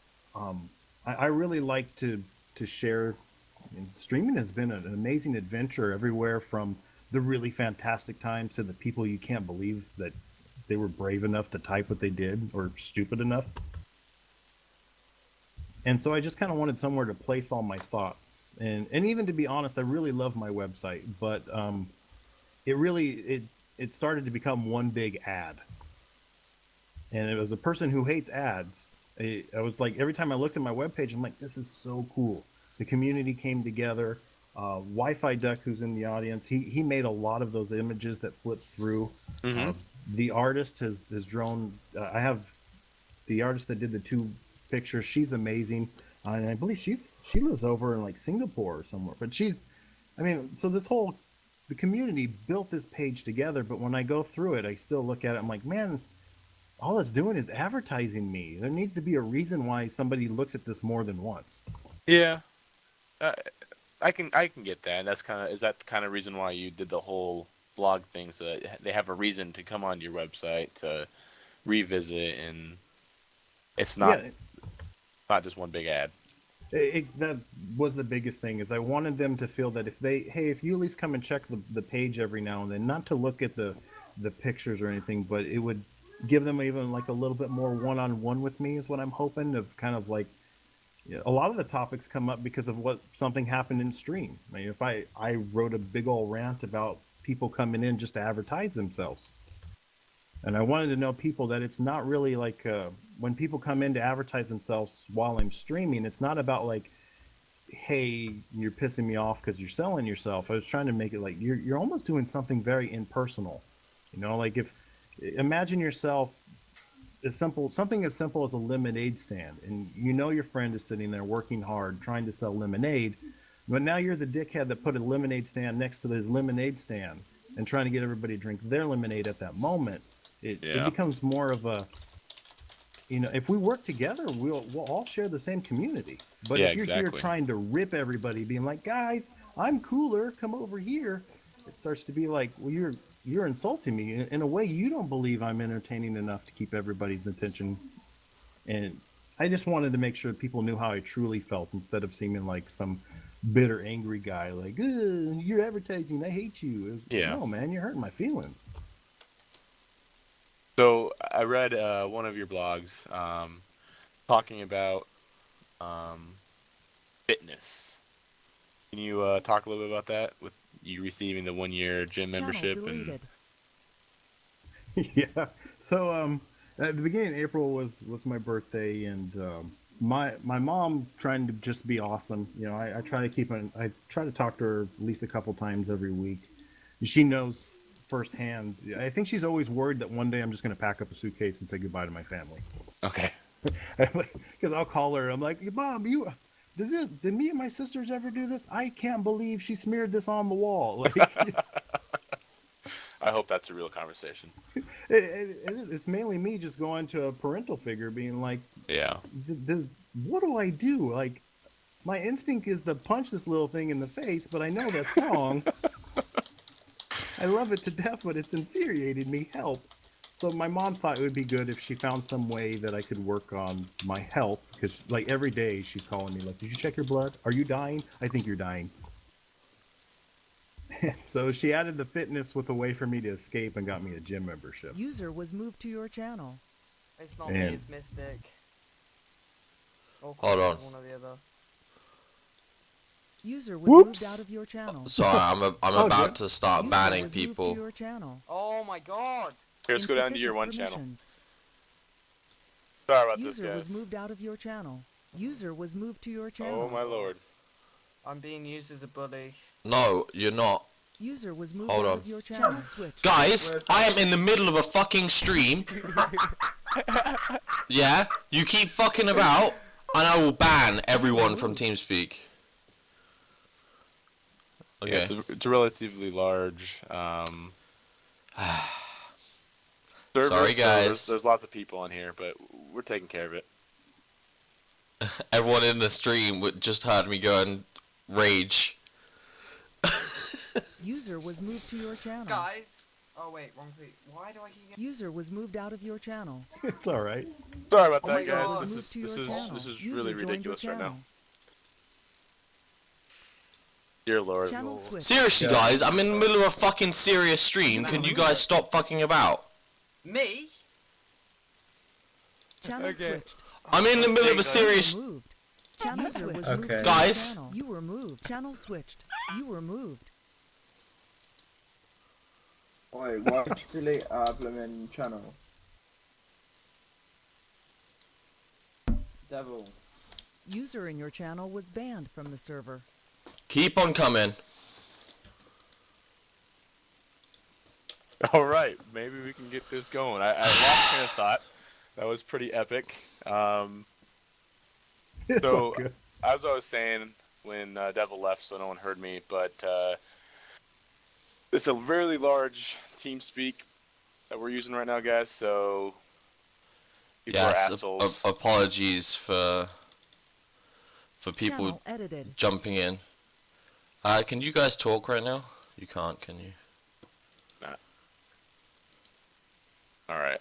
I really like to share. I mean, streaming has been an amazing adventure everywhere from the really fantastic times to the people you can't believe that they were brave enough to type what they did or stupid enough. And so I just kind of wanted somewhere to place all my thoughts. And even to be honest, I really love my website, but it really it started to become one big ad. And it was a person who hates ads. I was like, every time I looked at my webpage, I'm like, this is so cool. The community came together. Wi-Fi Duck, who's in the audience, he made a lot of those images that flip through. Hmm. The artist has drawn. I have the artist that did the two pictures. She's amazing, and I believe she lives over in like Singapore or somewhere. But I mean, so the community built this page together. But when I go through it, I still look at it. I'm like, man, all it's doing is advertising me. There needs to be a reason why somebody looks at this more than once. Yeah, uh, I can get that. That's kind of is that the kind of reason why you did the whole blog thing, so that they have a reason to come on your website to revisit, and it's not Yeah, not just one big ad. that was the biggest thing is I wanted them to feel that if you at least come and check the page every now and then, not to look at the pictures or anything, but it would give them even like a little bit more one-on-one with me is what I'm hoping of kind of like a lot of the topics come up because of what something happened in stream. I mean, if I wrote a big old rant about people coming in just to advertise themselves. And I wanted to know people that it's not really like when people come in to advertise themselves while I'm streaming, it's not about like, hey, you're pissing me off because you're selling yourself. I was trying to make it like you're almost doing something very impersonal. Like if imagine yourself something as simple as a lemonade stand, and you know your friend is sitting there working hard trying to sell lemonade, but now you're the dickhead that put a lemonade stand next to his lemonade stand and trying to get everybody to drink their lemonade at that moment. It Yeah. becomes more of a, if we work together, we'll all share the same community. But Yeah, if you're here exactly. trying to rip everybody, being like, guys, I'm cooler, come over here, it starts to be like, well, you're insulting me in a way. You don't believe I'm entertaining enough to keep everybody's attention. And I just wanted to make sure people knew how I truly felt instead of seeming like some bitter, angry guy. Like, you're advertising, I hate you. It was, Yeah. no, man, you're hurting my feelings. So I read one of your blogs talking about um, fitness. Can you talk a little bit about that with you receiving the 1 year gym Channel membership and deleted. Yeah. So at the beginning of April was my birthday, and my mom, trying to just be awesome. I try to I try to talk to her at least a couple times every week. She knows firsthand. I think she's always worried that one day I'm just going to pack up a suitcase and say goodbye to my family. okay? Because I'll call her. I'm like, Mom, did me and my sisters ever do this? I can't believe she smeared this on the wall. Like, I hope that's a real conversation. it's mainly me just going to a parental figure, being like, Yeah. what do I do? Like, my instinct is to punch this little thing in the face, but I know that's wrong. I love it to death, but it's infuriated me. Help. So my mom thought it would be good if she found some way that I could work on my health, because like every day she's calling me like, did you check your blood? Are you dying? I think you're dying. So she added the fitness with a way for me to escape and got me a gym membership. User was moved to your channel. It's not me, And- it's Mystic. Or Hold on. one or the other. User was Whoops. moved out of your channel. Sorry, I'm Oh, about yeah. to start User banning was moved people. to your channel. Oh my god! Here, let's go down to your Insufficient one channel. permissions. Sorry about User this, was guys. moved out of your channel. User was moved to your channel. Oh my lord. I'm being used as a bully. No, you're not. User was moved Hold out on. of your channel. Switch. Guys, I am in the middle of a fucking stream. Yeah, you keep fucking about, and I will ban everyone from TeamSpeak. Yeah, Okay. it's a relatively large server. Sorry, so guys. there's lots of people on here, but we're taking care of it. Everyone in the stream just heard me go and rage. User was moved to your channel. Guys! Oh wait, wrong thing. Why do I keep getting... User was moved out of your channel. It's all right. Sorry about Oh that, my guys. God. This Moved to your is channel. this is User really joined your ridiculous right now. channel. Dear Lord. Channel switch. Seriously, guys, I'm in the middle of a fucking serious stream. Can you guys stop fucking about? Me? Channel Okay. switched. I'm in the middle of a You serious... were moved. Channel user was moved Okay. to Guys. your channel. You were moved. Channel switched. You were moved. Wait, why did you delete our blooming channel? Devil. User in your channel was banned from the server. Keep on coming. All right, maybe we can get this going. I lost train of thought. That was pretty epic. It's So- all good. As I was saying when Devil left, so no one heard me, but it's a really large TeamSpeak that we're using right now, guys. So people are Yes, assholes. apologies for people Channel edited. jumping in. Can you guys talk right now? You can't, can you? All right,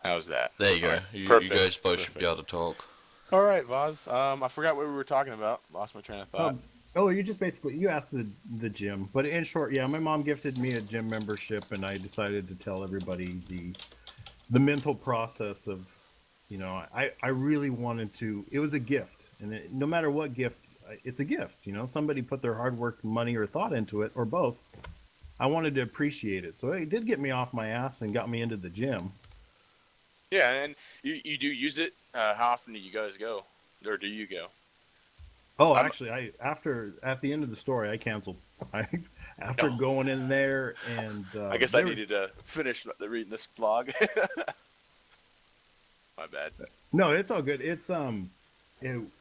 how's that? There you go. All right, You perfect, guys both should perfect. be able to talk. All right, Vaz. I forgot what we were talking about. Lost my train of thought. You just basically you asked the gym, but in short, yeah, my mom gifted me a gym membership, and I decided to tell everybody the mental process of, I really wanted to. It was a gift, and no matter what gift, it's a gift. Somebody put their hard work, money, or thought into it, or both. I wanted to appreciate it, so it did get me off my ass and got me into the gym. Yeah, and you do use it. How often do you guys go, or do you go? Oh, I'm- actually, at the end of the story, I canceled. After No. going in there, and I guess I there was- needed to finish reading this blog. My bad. No, it's all good.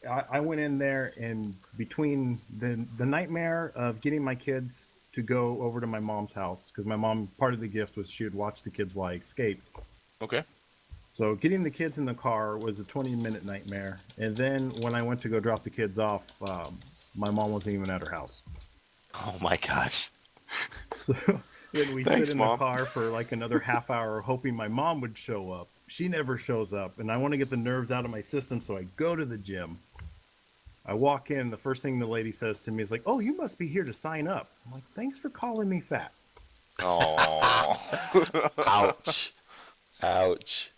I went in there, and between the nightmare of getting my kids to go over to my mom's house, because my mom, part of the gift was she would watch the kids while I escaped. Okay. So getting the kids in the car was a 20-minute nightmare. And then when I went to go drop the kids off, my mom wasn't even at her house. Oh my gosh. So then we sit Thanks, in the Mom. car for like another half hour hoping my mom would show up. She never shows up, and I want to get the nerves out of my system, so I go to the gym. I walk in, the first thing the lady says to me is like, "Oh, you must be here to sign up." I'm like, "Thanks for calling me fat." Oh. Ouch. Ouch.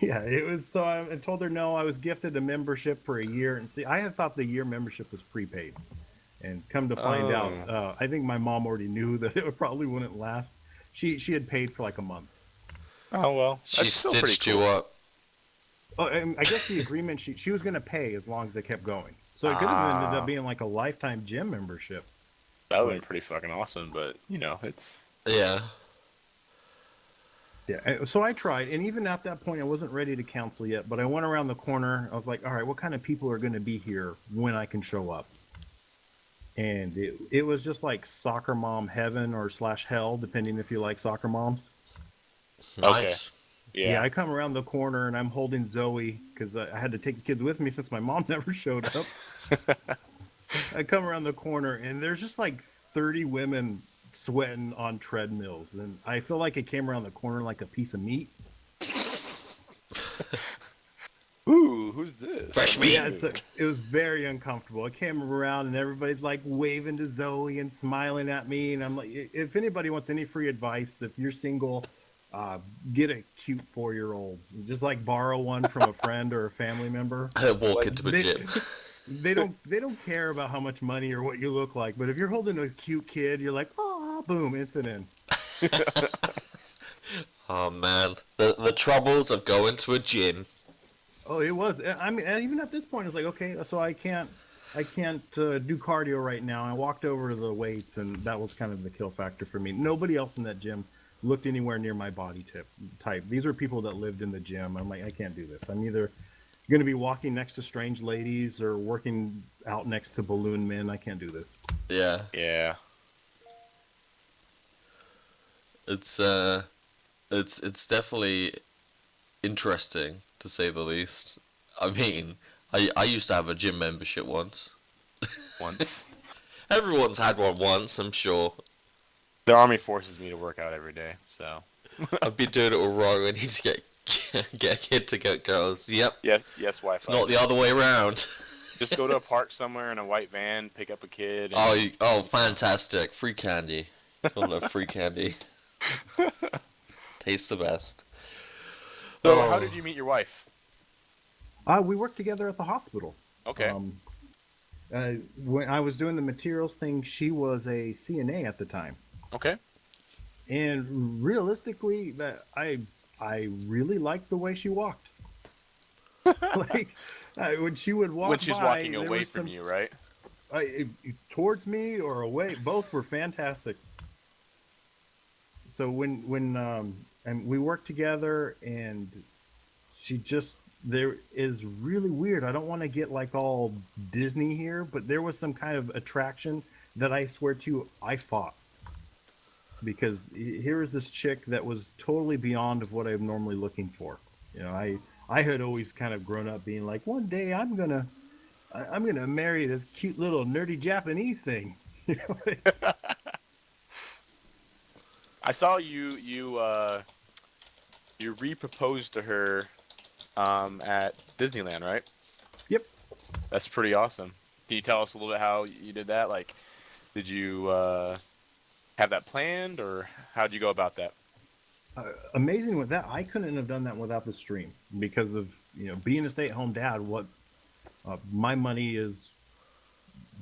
Yeah, it was. So I told her no. I was gifted a membership for a year, and see, I had thought the year membership was prepaid, and come to find out, I think my mom already knew that it probably wouldn't last. She had paid for like a month. Oh well. She That's still pretty stitched cool. you up. Oh, and I guess the agreement she was going to pay as long as they kept going. So it could have ended up being like a lifetime gym membership. That would have been pretty fucking awesome, but you know, it's Yeah. Yeah, so I tried, and even at that point, I wasn't ready to cancel yet. But I went around the corner. I was like, "All right, what kind of people are going to be here when I can show up?" And it was just like soccer mom heaven or slash hell, depending if you like soccer moms. Nice. Yeah, I come around the corner and I'm holding Zoe because I had to take the kids with me since my mom never showed up. I come around the corner and there's just like 30 women sweating on treadmills, and I feel like it came around the corner like a piece of meat. Ooh, who's this? Fresh meat. Yeah, so it was very uncomfortable. I came around and everybody's like waving to Zoe and smiling at me, and I'm like, if anybody wants any free advice, if you're single, get a cute 4-year-old. Just like borrow one from a friend or a family member. Walk into a gym. They don't care about how much money or what you look like, but if you're holding a cute kid, you're like, oh, boom, instant in. Oh man, the troubles of going to a gym. Oh, it was. I mean, even at this point, it's like, okay, so I can't do cardio right now. I walked over to the weights, and that was kind of the kill factor for me. Nobody else in that gym looked anywhere near my body type. These are people that lived in the gym. I'm like, I can't do this. I'm either going to be walking next to strange ladies or working out next to balloon men. I can't do this. Yeah. Yeah. It's definitely interesting to say the least. I mean, I used to have a gym membership once. Once. Everyone's had one once, I'm sure. The army forces me to work out every day, so. I've been doing it all wrong. I need to get a kid to get girls. Yep. Yes, Wi-Fi. It's not the other way around. Just go to a park somewhere in a white van, pick up a kid. Oh, fantastic! Free candy. I love free candy. Tastes the best. So, how did you meet your wife? We worked together at the hospital. Okay. When I was doing the materials thing, she was a CNA at the time. Okay. And realistically, that I really liked the way she walked. Like when she would walk When she's by, walking there away was from you, right? towards me or away, both were fantastic. So when and we worked together, and she just there is really weird. I don't want to get like all Disney here, but there was some kind of attraction that I swear to you I fought. Because here is this chick that was totally beyond of what I'm normally looking for. You know, I had always kind of grown up being like, one day I'm gonna marry this cute little nerdy Japanese thing. You know? I saw you re-proposed to her at Disneyland, right? Yep. That's pretty awesome. Can you tell us a little bit how you did that? Like, did you have that planned, or how did you go about that? Amazing with that, I couldn't have done that without the stream because of being a stay-at-home dad. What my money is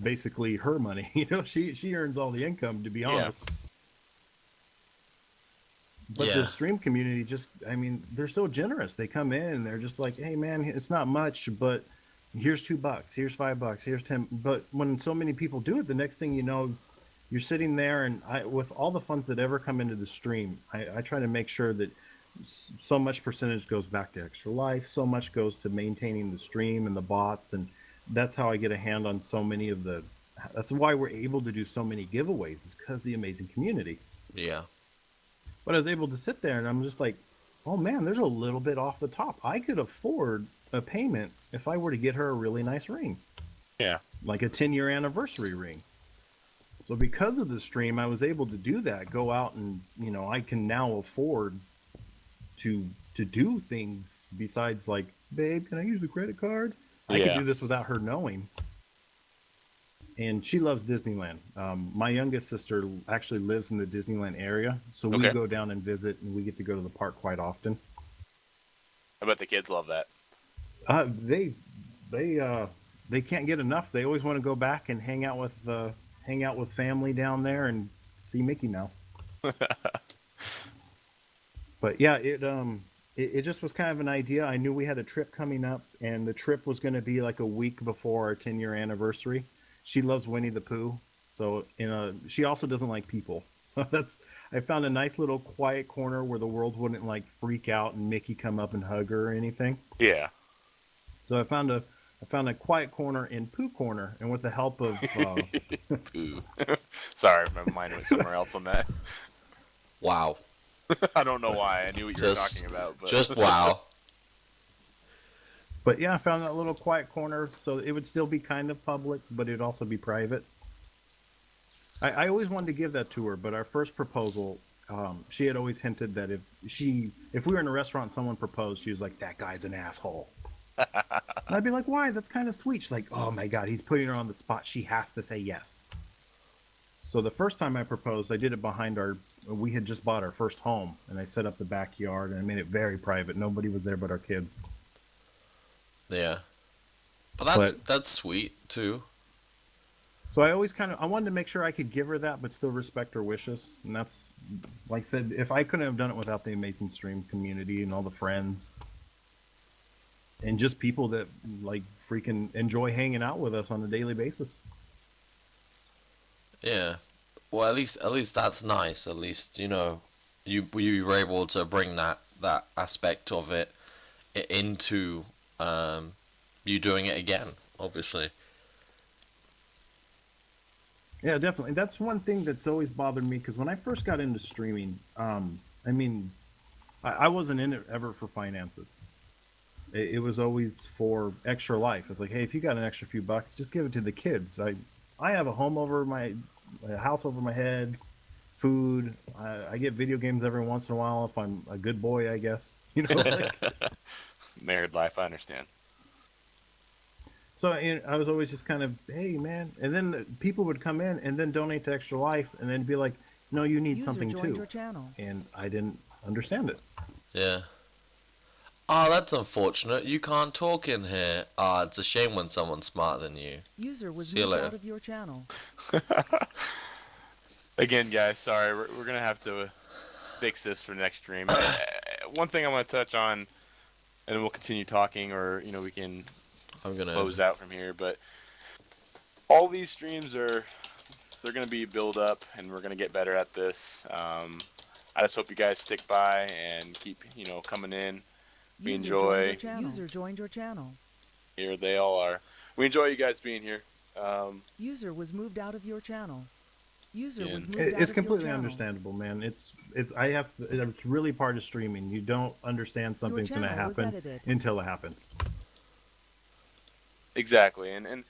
basically her money. She earns all the income, to be honest. But the stream community they're so generous. They come in and they're just like, hey man, it's not much, but here's $2, here's $5, here's 10. But when so many people do it, the next thing you know, you're sitting there, and with all the funds that ever come into the stream, I try to make sure that so much percentage goes back to Extra Life, so much goes to maintaining the stream and the bots, and that's how I get a hand on so many of the. That's why we're able to do so many giveaways, is because the amazing community. Yeah. But I was able to sit there and I'm just like, oh man, there's a little bit off the top. I could afford a payment if I were to get her a really nice ring, Yeah. like a 10-year anniversary ring. So because of the stream, I was able to do that. Go out and I can now afford to do things besides like, babe, can I use the credit card? I could Yeah. do this without her knowing. And she loves Disneyland. My youngest sister actually lives in the Disneyland area, so we Okay. go down and visit, and we get to go to the park quite often. I bet the kids love that. They they can't get enough. They always want to go back and hang out with family down there and see Mickey Mouse. But yeah, it just was kind of an idea. I knew we had a trip coming up, and the trip was going to be like a week before our 10-year anniversary. She loves Winnie the Pooh, so she also doesn't like people. So I found a nice little quiet corner where the world wouldn't like freak out and Mickey come up and hug her or anything. Yeah. So I found a quiet corner in Pooh Corner, and with the help of Pooh. Sorry, my mind went somewhere else on that. Wow. I don't know why. I knew what you were Just, talking about, but just wow. but yeah, I found that little quiet corner so it would still be kind of public, but it'd also be private. I always wanted to give that to her, but our first proposal, she had always hinted that if we were in a restaurant and someone proposed, she was like, "That guy's an asshole." And I'd be like, "Why? That's kind of sweet." She's like, "Oh my god, he's putting her on the spot. She has to say yes." So the first time I proposed, I did it behind we had just bought our first home, and I set up the backyard and I made it very private. Nobody was there but our kids. Yeah. But But that's sweet too. so I always I wanted to make sure I could give her that, but still respect her wishes. And that's, like I said, if I couldn't have done it without the amazing stream community and all the friends and just people that like freaking enjoy hanging out with us on a daily basis. Yeah. Well, at least that's nice. At least you were able to bring that aspect of it into you doing it again. Obviously. Yeah, definitely. That's one thing that's always bothered me because when I first got into streaming, I mean, I wasn't in it ever for finances. It was always for extra life. It's like, hey, if you got an extra few bucks, just give it to the kids. I have a home over a house over my head, food. I get video games every once in a while if I'm a good boy, I guess. Like, married life, I understand. so I was always just kind of, hey, man. And then people would come in and then donate to Extra Life and then be like, no, you need User something joined too. your channel. And I didn't understand it. Yeah. Oh, that's unfortunate. You can't talk in here. Ah, it's a shame when someone's smarter than you. User was See you moved later. out of your channel. Again, guys, sorry, we're gonna have to fix this for next stream. One thing I want to touch on, and then we'll continue talking, or we can I'm gonna. close out from here. But all these streams they're gonna be build up, and we're gonna get better at this. I just hope you guys stick by and keep coming in. We User enjoy. joined your channel. User joined your channel. Here they all are. We enjoy you guys being here. User was moved out of your channel. User Yeah. was moved out It's of your completely channel. understandable, man. It's really part of streaming. You don't understand something's going to channel was happen edited. until it happens. Exactly, and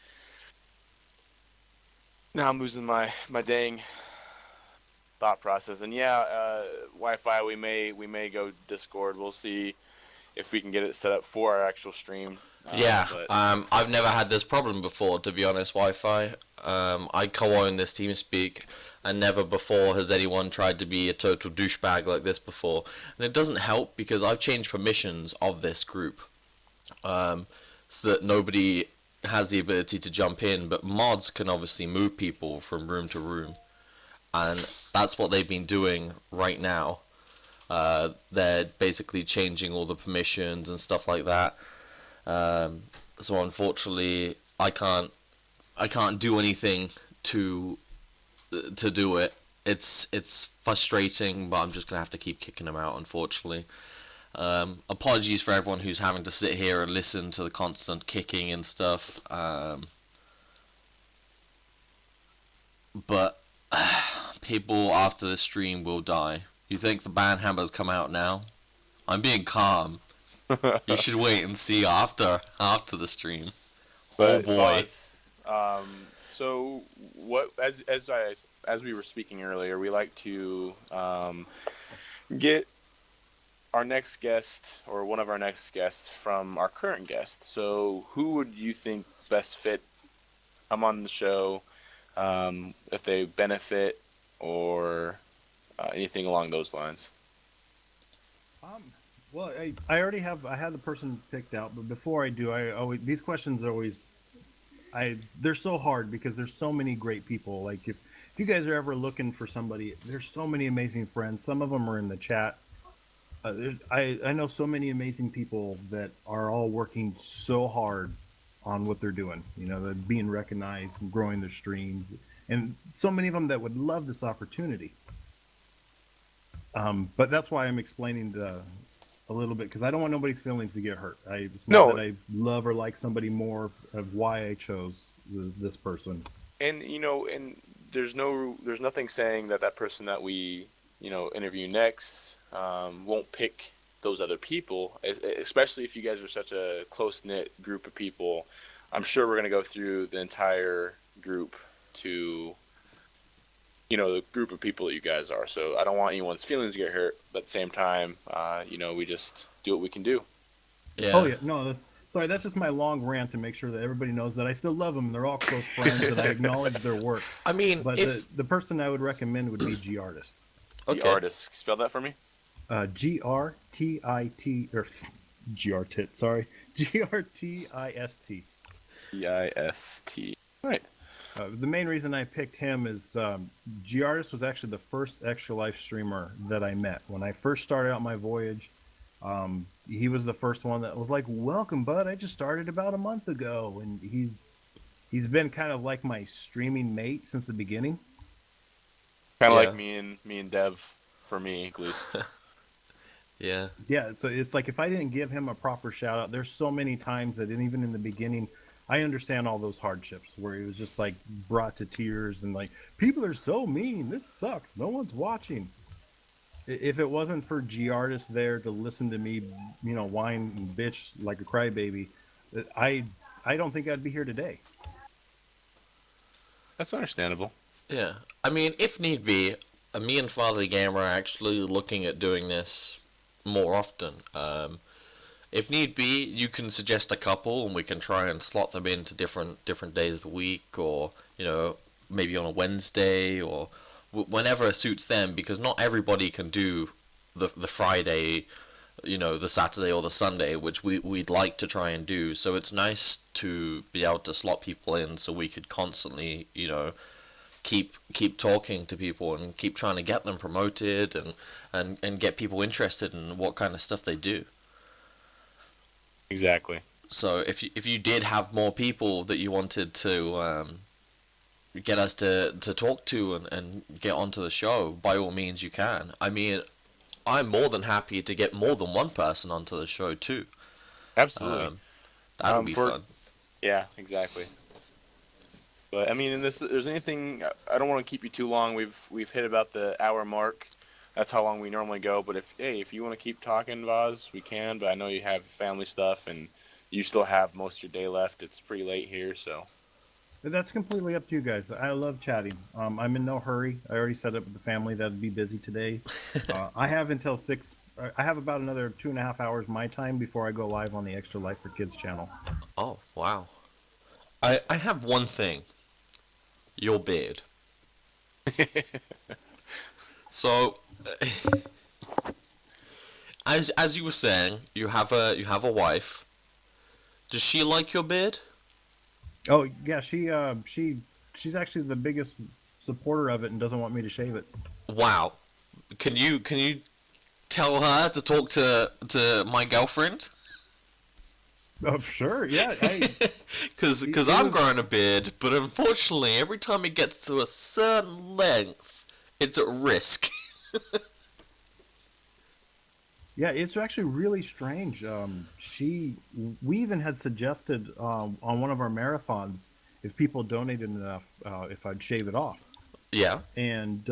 now I'm losing my dang thought process. And yeah, Wi-Fi. We may go Discord. We'll see if we can get it set up for our actual stream. Yeah. But I've never had this problem before, to be honest. Wi-Fi. I co-own this TeamSpeak, and never before has anyone tried to be a total douchebag like this before. And it doesn't help because I've changed permissions of this group, so that nobody has the ability to jump in, but mods can obviously move people from room to room, and that's what they've been doing right now. They're basically changing all the permissions and stuff like that. So unfortunately, I can't do anything to do it it's frustrating, but I'm just gonna have to keep kicking him out, unfortunately. Apologies for everyone who's having to sit here and listen to the constant kicking and stuff. But people after the stream will die. You think the ban hammer's come out now? I'm being calm. You should wait and see after the stream. Oh But boy. Voz, so what? As we were speaking earlier, we like to get our next guest or one of our next guests from our current guest. So who would you think best fit come on the show, if they benefit or anything along those lines? Well, I already have I had the person picked out, but before I do, I always these questions are always they're so hard because there's so many great people. Like if you guys are ever looking for somebody, there's so many amazing friends. Some of them are in the chat. I know so many amazing people that are all working so hard on what they're doing. You know, they're being recognized and growing their streams, and so many of them that would love this opportunity. But that's why I'm explaining a little bit because I don't want nobody's feelings to get hurt. It's not No, that I love or like somebody more of why I chose this person. and there's nothing saying that that person that we interview next won't pick those other people, especially if you guys are such a close knit group of people. I'm sure we're gonna go through the entire group to the group of people that you guys are. So I don't want anyone's feelings to get hurt, but at the same time, we just do what we can do. Oh Yeah. yeah, no, sorry, that's just my long rant to make sure that everybody knows that I still love them. They're all close friends, and I acknowledge their work. I mean, But if the person I would recommend would be G Artist. The okay. artist, spell that for me. GRTIT or GRTIT, sorry, GRTIST. EIST. Right. The main reason I picked him is G Artist was actually the first Extra Life streamer that I met when I first started out my voyage. He was the first one that was like, "Welcome, bud. I just started about a month ago," and he's been kind of like my streaming mate since the beginning. Kind of Yeah. like me and Dev, for me at least. Yeah. Yeah, so it's like if I didn't give him a proper shout out, there's so many times that even in the beginning, I understand all those hardships where he was just like brought to tears and like people are so mean. This sucks. No one's watching. If it wasn't for G Artist there to listen to me, whine and bitch like a crybaby, I I don't think I'd be here today. That's understandable. Yeah. I mean, if need be, me and Father Gamer are actually looking at doing this more often. If need be, you can suggest a couple, and we can try and slot them into different days of the week, or maybe on a Wednesday, or whenever it suits them. Because not everybody can do the Friday, the Saturday or the Sunday, which we'd like to try and do. So it's nice to be able to slot people in, so we could constantly, keep talking to people and keep trying to get them promoted and get people interested in what kind of stuff they do. Exactly. So if you did have more people that you wanted to get us to talk to and get onto the show, by all means you can. I mean, I'm more than happy to get more than one person onto the show too. Absolutely. That'll be fun. Yeah, exactly. But I mean, there's anything. I don't want to keep you too long. We've hit about the hour mark. That's how long we normally go. But if you want to keep talking, Vaz, we can. But I know you have family stuff and you still have most of your day left. It's pretty late here, so. But that's completely up to you guys. I love chatting. I'm in no hurry. I already set up with the family that'd be busy today. I have until 6. I have about another 2.5 hours my time before I go live on the Extra Life for Kids channel. Oh wow. I have one thing. Your beard. So, as you were saying, you have a wife. Does she like your beard? Oh yeah, she's actually the biggest supporter of it and doesn't want me to shave it. Wow. Can you tell her to talk to my girlfriend? Oh sure, yeah. Because It I'm was- growing a beard, but unfortunately, every time it gets to a certain length, It's at risk. Yeah, it's actually really strange. We even had suggested on one of our marathons if people donated enough, if I'd shave it off. Yeah. And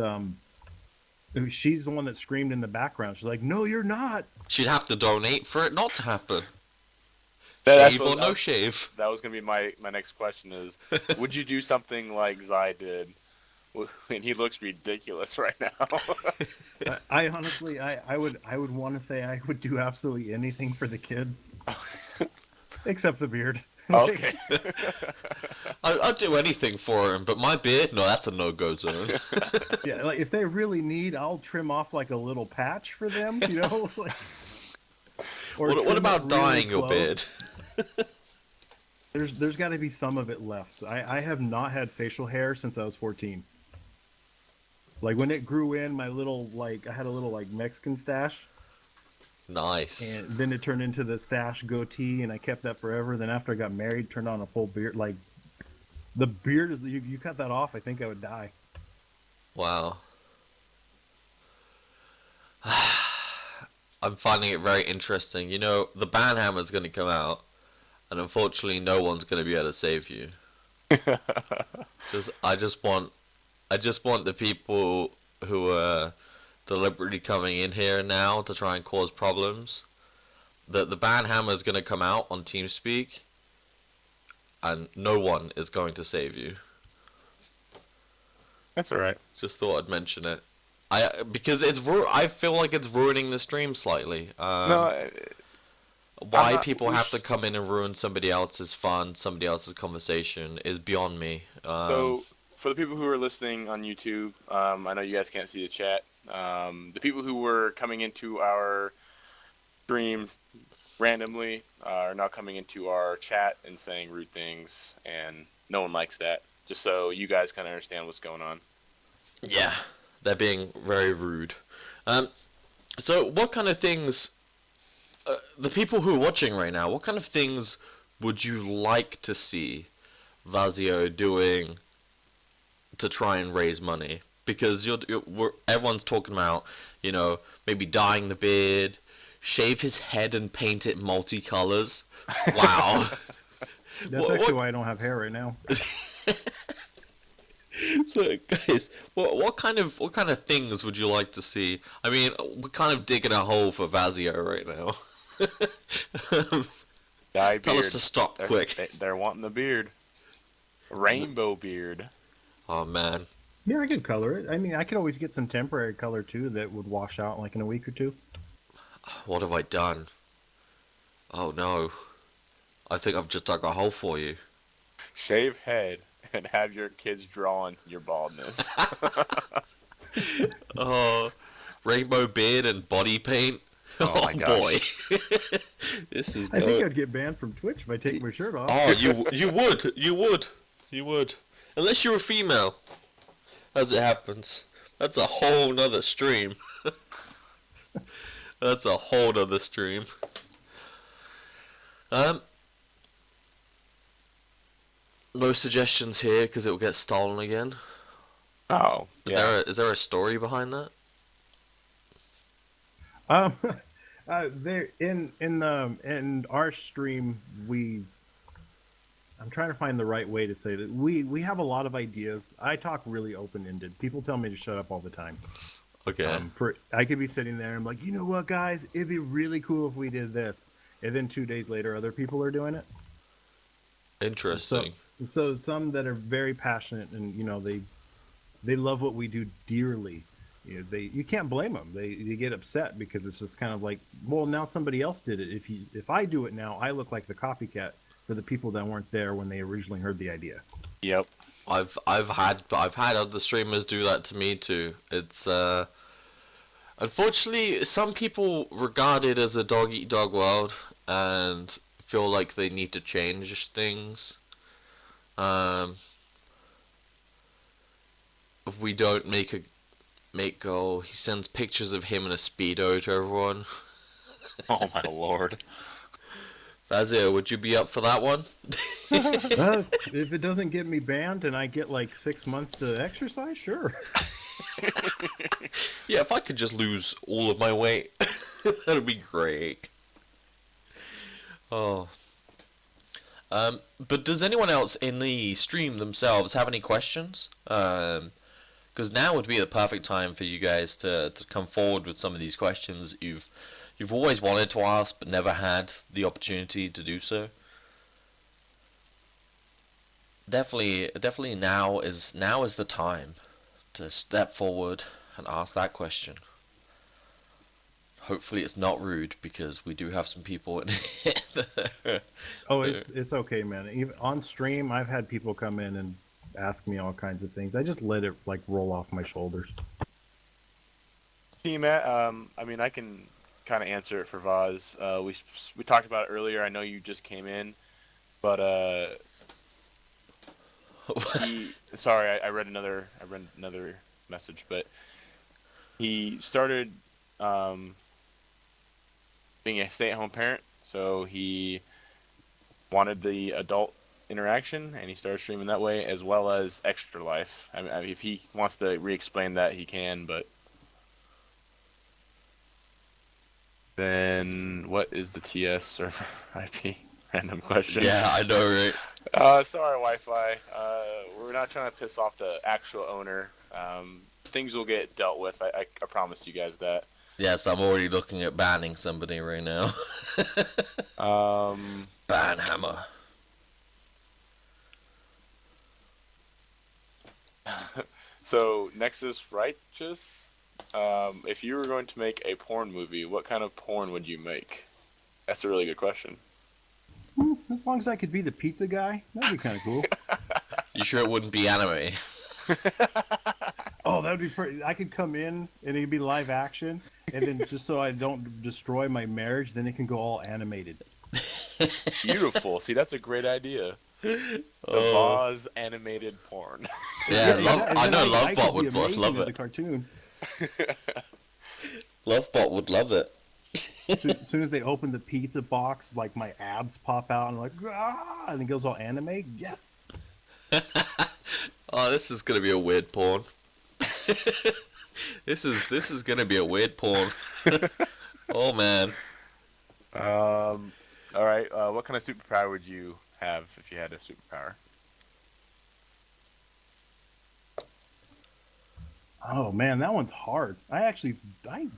she's the one that screamed in the background. She's like, "No, you're not." She'd have to donate for it not to happen. That's Shave or no shave. that was gonna be my next question is, would you do something like Zai did? And he looks ridiculous right now. I honestly, I would want to say I would do absolutely anything for the kids, except the beard. Okay. I'd do anything for him, but my beard, no, that's a no-go zone. Yeah, like if they really need, I'll trim off like a little patch for them, you know. Like, or What trim it about really dyeing your beard? close. There's got to be some of it left. I have not had facial hair since I was 14. Like when it grew in, my little I had a little like Mexican stash, Nice. and then it turned into the stash goatee, and I kept that forever. Then after I got married, turned on a full beard. Like the beard is you cut that off, I think I would die. Wow. I'm finding it very interesting. You know, the banhammer's going to come out, and unfortunately, no one's going to be able to save you. I just want the people who are deliberately coming in here now to try and cause problems. The banhammer is going to come out on TeamSpeak, and no one is going to save you. That's all right. Just thought I'd mention it. Because I feel like it's ruining the stream slightly. No, Why not- people we have sh- to come in and ruin somebody else's fun, somebody else's conversation is beyond me. so for the people who are listening on YouTube, I know you guys can't see the chat. The people who were coming into our stream randomly are now coming into our chat and saying rude things, and no one likes that. Just so you guys kind of understand what's going on. Yeah, they're being very rude. So what kind of things, the people who are watching right now, what kind of things would you like to see Vazio doing to try and raise money? Because everyone's talking about, you know, maybe dyeing the beard, shave his head and paint it multicolors. Wow. That's actually why I don't have hair right now. So, guys, what kind of things would you like to see? I mean, we're kind of digging a hole for Vazio right now. Dye Tell beard. us to stop quick. They're wanting the beard. Rainbow beard. Oh man, Yeah, I could color it. I mean, I could always get some temporary color too that would wash out like in a week or two. what have I done? Oh no, I think I've just dug a hole for you. Shave head and have your kids draw on your baldness. Oh, rainbow beard and body paint. Oh my boy, gosh. this is I good. think I'd get banned from Twitch if I take my shirt off. Oh, you would, unless you're a female. As it happens, that's a whole nother stream. That's a whole nother stream. No suggestions here because it will get stolen again. Oh, Is there a story behind that? Um, there in our stream I'm trying to find the right way to say that we have a lot of ideas. I talk really open ended. People tell me to shut up all the time. Okay. I could be sitting there and I'm like, you know what, guys, it'd be really cool if we did this, and then 2 days later, other people are doing it. Interesting. So some that are very passionate and they love what we do dearly. You can't blame them. They get upset because it's just kind of like, well, now somebody else did it. If I do it now, I look like the copycat for the people that weren't there when they originally heard the idea. Yep. I've had other streamers do that to me too. It's unfortunately some people regard it as a dog eat dog world and feel like they need to change things. If we don't make goal, he sends pictures of him in a Speedo to everyone. Oh my lord. Fazio, would you be up for that one? If it doesn't get me banned and I get like 6 months to exercise, sure. Yeah, if I could just lose all of my weight, that'd be great. Oh. But does anyone else in the stream themselves have any questions? Because now would be the perfect time for you guys to come forward with some of these questions you've always wanted to ask but never had the opportunity to do so. Definitely now is the time to step forward and ask that question. Hopefully it's not rude because we do have some people in here that Oh, it's okay, man. Even on stream, I've had people come in and ask me all kinds of things. I just let it like roll off my shoulders. Hey, Matt. I mean, I can kind of answer it for Vaz. We talked about it earlier. I know you just came in, but sorry, I read another message, but he started being a stay-at-home parent, so he wanted the adult interaction, and he started streaming that way, as well as Extra Life. I mean, if he wants to re-explain that, he can, but then what is the TS server IP? Random question. Yeah, I know, right? Sorry, Wi-Fi. We're not trying to piss off the actual owner. Things will get dealt with. I promise you guys that. Yes, I'm already looking at banning somebody right now. Ban hammer. So, Nexus Righteous, if you were going to make a porn movie, what kind of porn would you make? That's a really good question. As long as I could be the pizza guy, that'd be kind of cool. You sure it wouldn't be anime? Oh, that would be pretty. I could come in and it'd be live action, and then just so I don't destroy my marriage, then it can go all animated. Beautiful. See, that's a great idea. The Vaz animated porn. Yeah, and I then know I Lovebot could be would amazing love as a it. cartoon. Lovebot would love it. As soon as they open the pizza box, like my abs pop out, and I'm like, ah, and it goes all anime. Yes. Oh, this is gonna be a weird porn. This is gonna be a weird porn. Oh man. All right. What kind of superpower would you have if you had a superpower? Oh man, that one's hard. I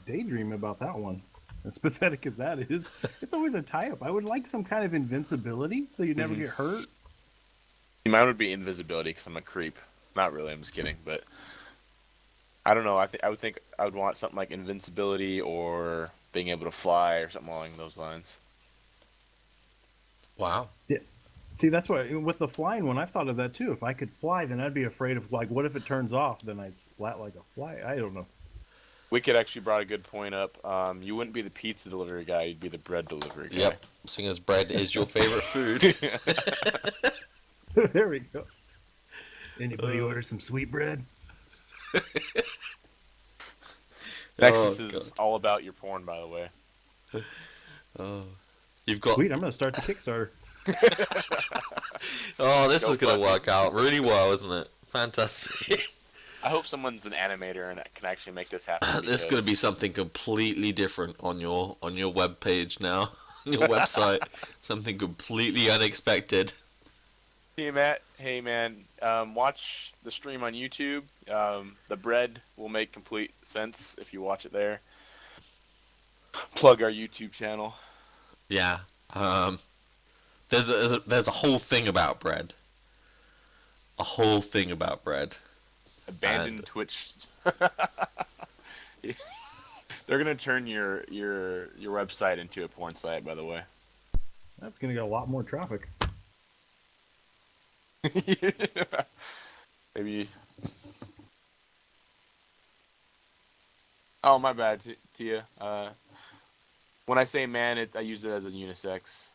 daydream about that one. As pathetic as that is, it's always a tie-up. I would like some kind of invincibility, so you never get hurt. Mine would be invisibility because I'm a creep. Not really. I'm just kidding. But I don't know. I would think I would want something like invincibility or being able to fly or something along those lines. Wow. Yeah. See, that's why with the flying one, I thought of that too. If I could fly, then I'd be afraid of like, what if it turns off? Then I'd flat like a fly. I don't know. Wicked actually brought a good point up. You wouldn't be the pizza delivery guy. You'd be the bread delivery guy. Yep. Seeing as bread is your favorite food. There we go. Anybody order some sweet bread? Nexus Oh, is God. all about your porn, by the way. Oh. You've got. Sweet, I'm gonna start the Kickstarter. Oh, this Go is gonna fuck work out really well, isn't it? Fantastic. I hope someone's an animator and can actually make this happen. There's gonna be because- something completely different on your web page now, on your website. Something completely unexpected. Hey Matt, hey man, watch the stream on YouTube. The bread will make complete sense if you watch it there. Plug our YouTube channel. Yeah. There's a whole thing about bread. A whole thing about bread. Abandoned And- Twitch. They're gonna turn your website into a porn site, by the way. That's gonna get a lot more traffic. Maybe. Oh, my bad, Tia. When I say man, I use it as a unisex.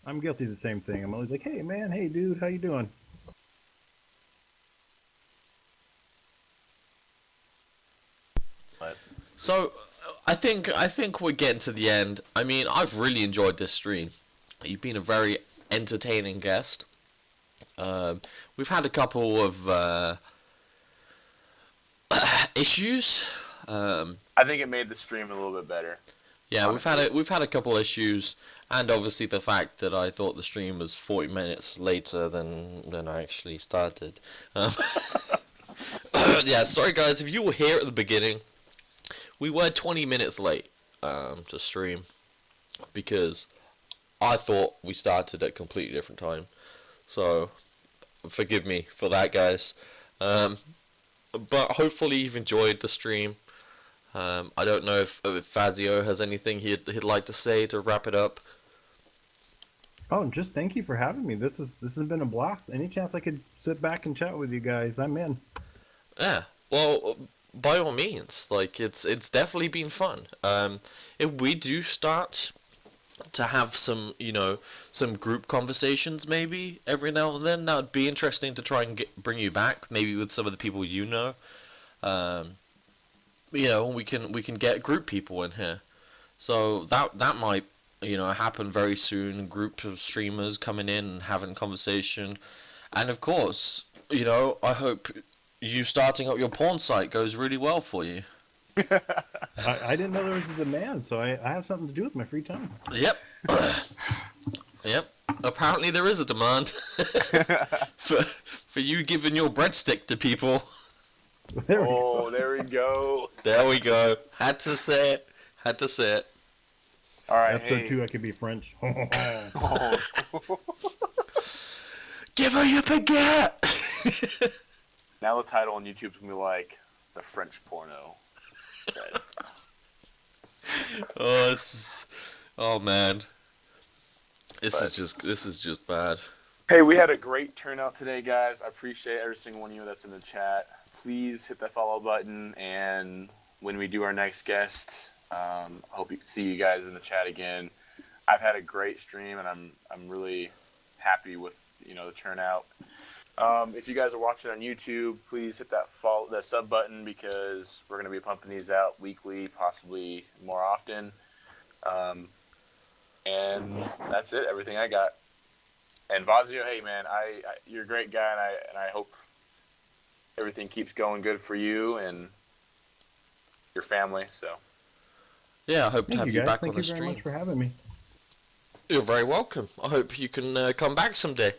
I'm guilty of the same thing. I'm always like, hey man, hey dude, how you doing? But So, I think we're getting to the end. I mean, I've really enjoyed this stream. You've been a very entertaining guest. We've had a couple of issues. I think it made the stream a little bit better. Yeah, Honestly. we've had a couple issues, and obviously the fact that I thought the stream was 40 minutes later than I actually started. Um, yeah, sorry guys, if you were here at the beginning, we were 20 minutes late to stream because I thought we started at a completely different time. So forgive me for that, guys. But hopefully you've enjoyed the stream. I don't know if Fazio has anything he'd like to say to wrap it up. Oh, just thank you for having me. This has been a blast. Any chance I could sit back and chat with you guys, I'm in. Yeah, well, by all means, like it's definitely been fun. If we do start to have some, some group conversations maybe every now and then, that would be interesting to try and bring you back, maybe with some of the people you know. We can get group people in here, so that might happen very soon. A group of streamers coming in and having conversation, and of course, I hope you starting up your porn site goes really well for you. I didn't know there was a demand, so I have something to do with my free time. Yep. Yep. Apparently there is a demand for you giving your breadstick to people. There we go. Oh, there we go. There we go. Had to say it. Had to say it. All right. Episode Hey. 2, I could be French. Oh. Give her your baguette. Now the title on YouTube's gonna be like the French porno. Okay. Oh man. This is just bad. Hey, we had a great turnout today, guys. I appreciate every single one of you that's in the chat. Please hit that follow button, and when we do our next guest, hope you see you guys in the chat again. I've had a great stream, and I'm really happy with the turnout. If you guys are watching on YouTube, please hit that sub button because we're gonna be pumping these out weekly, possibly more often. And that's it. Everything I got. And Vazio, hey man, you're a great guy, and I hope everything keeps going good for you and your family. So Yeah, I hope to Thank have you you guys. back Thank on you the very stream. much for having me. You're very welcome. I hope you can come back someday.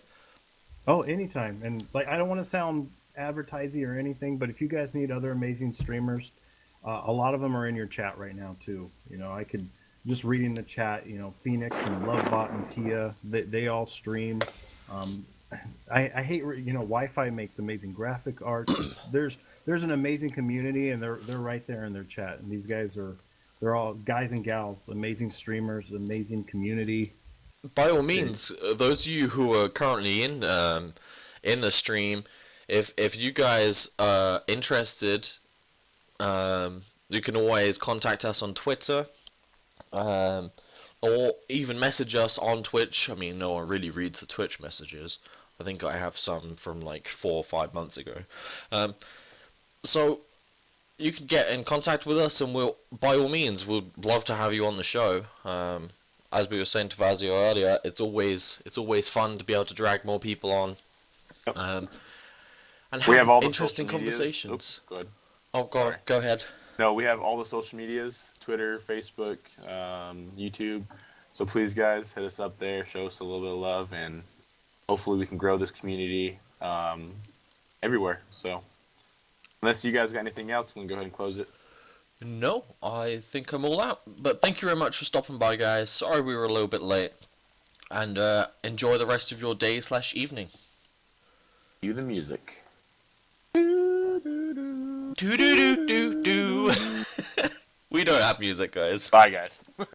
Oh, anytime. And I don't want to sound advertising or anything, but if you guys need other amazing streamers, a lot of them are in your chat right now too. I could just reading the chat. Phoenix and Lovebot and Tia, they all stream. I hate Wi-Fi makes amazing graphic art. There's an amazing community, and they're right there in their chat. And these guys they're all guys and gals, amazing streamers, amazing community. By all means, those of you who are currently in the stream, if you guys are interested, you can always contact us on Twitter, or even message us on Twitch. I mean, no one really reads the Twitch messages. I think I have some from like 4 or 5 months ago. So you can get in contact with us, and by all means, we'd love to have you on the show. As we were saying to Vazio earlier, it's always fun to be able to drag more people on, Yep. and we have have all the interesting social medias. conversations. Oops, go ahead. Oh, Sorry. go ahead. No, we have all the social medias: Twitter, Facebook, YouTube. So please, guys, hit us up there. Show us a little bit of love, and hopefully we can grow this community everywhere. So unless you guys got anything else, we can go ahead and close it. No, I think I'm all out. But thank you very much for stopping by, guys. Sorry we were a little bit late. And enjoy the rest of your day/evening. Cue the music. Do do do do do. We don't have music, guys. Bye, guys.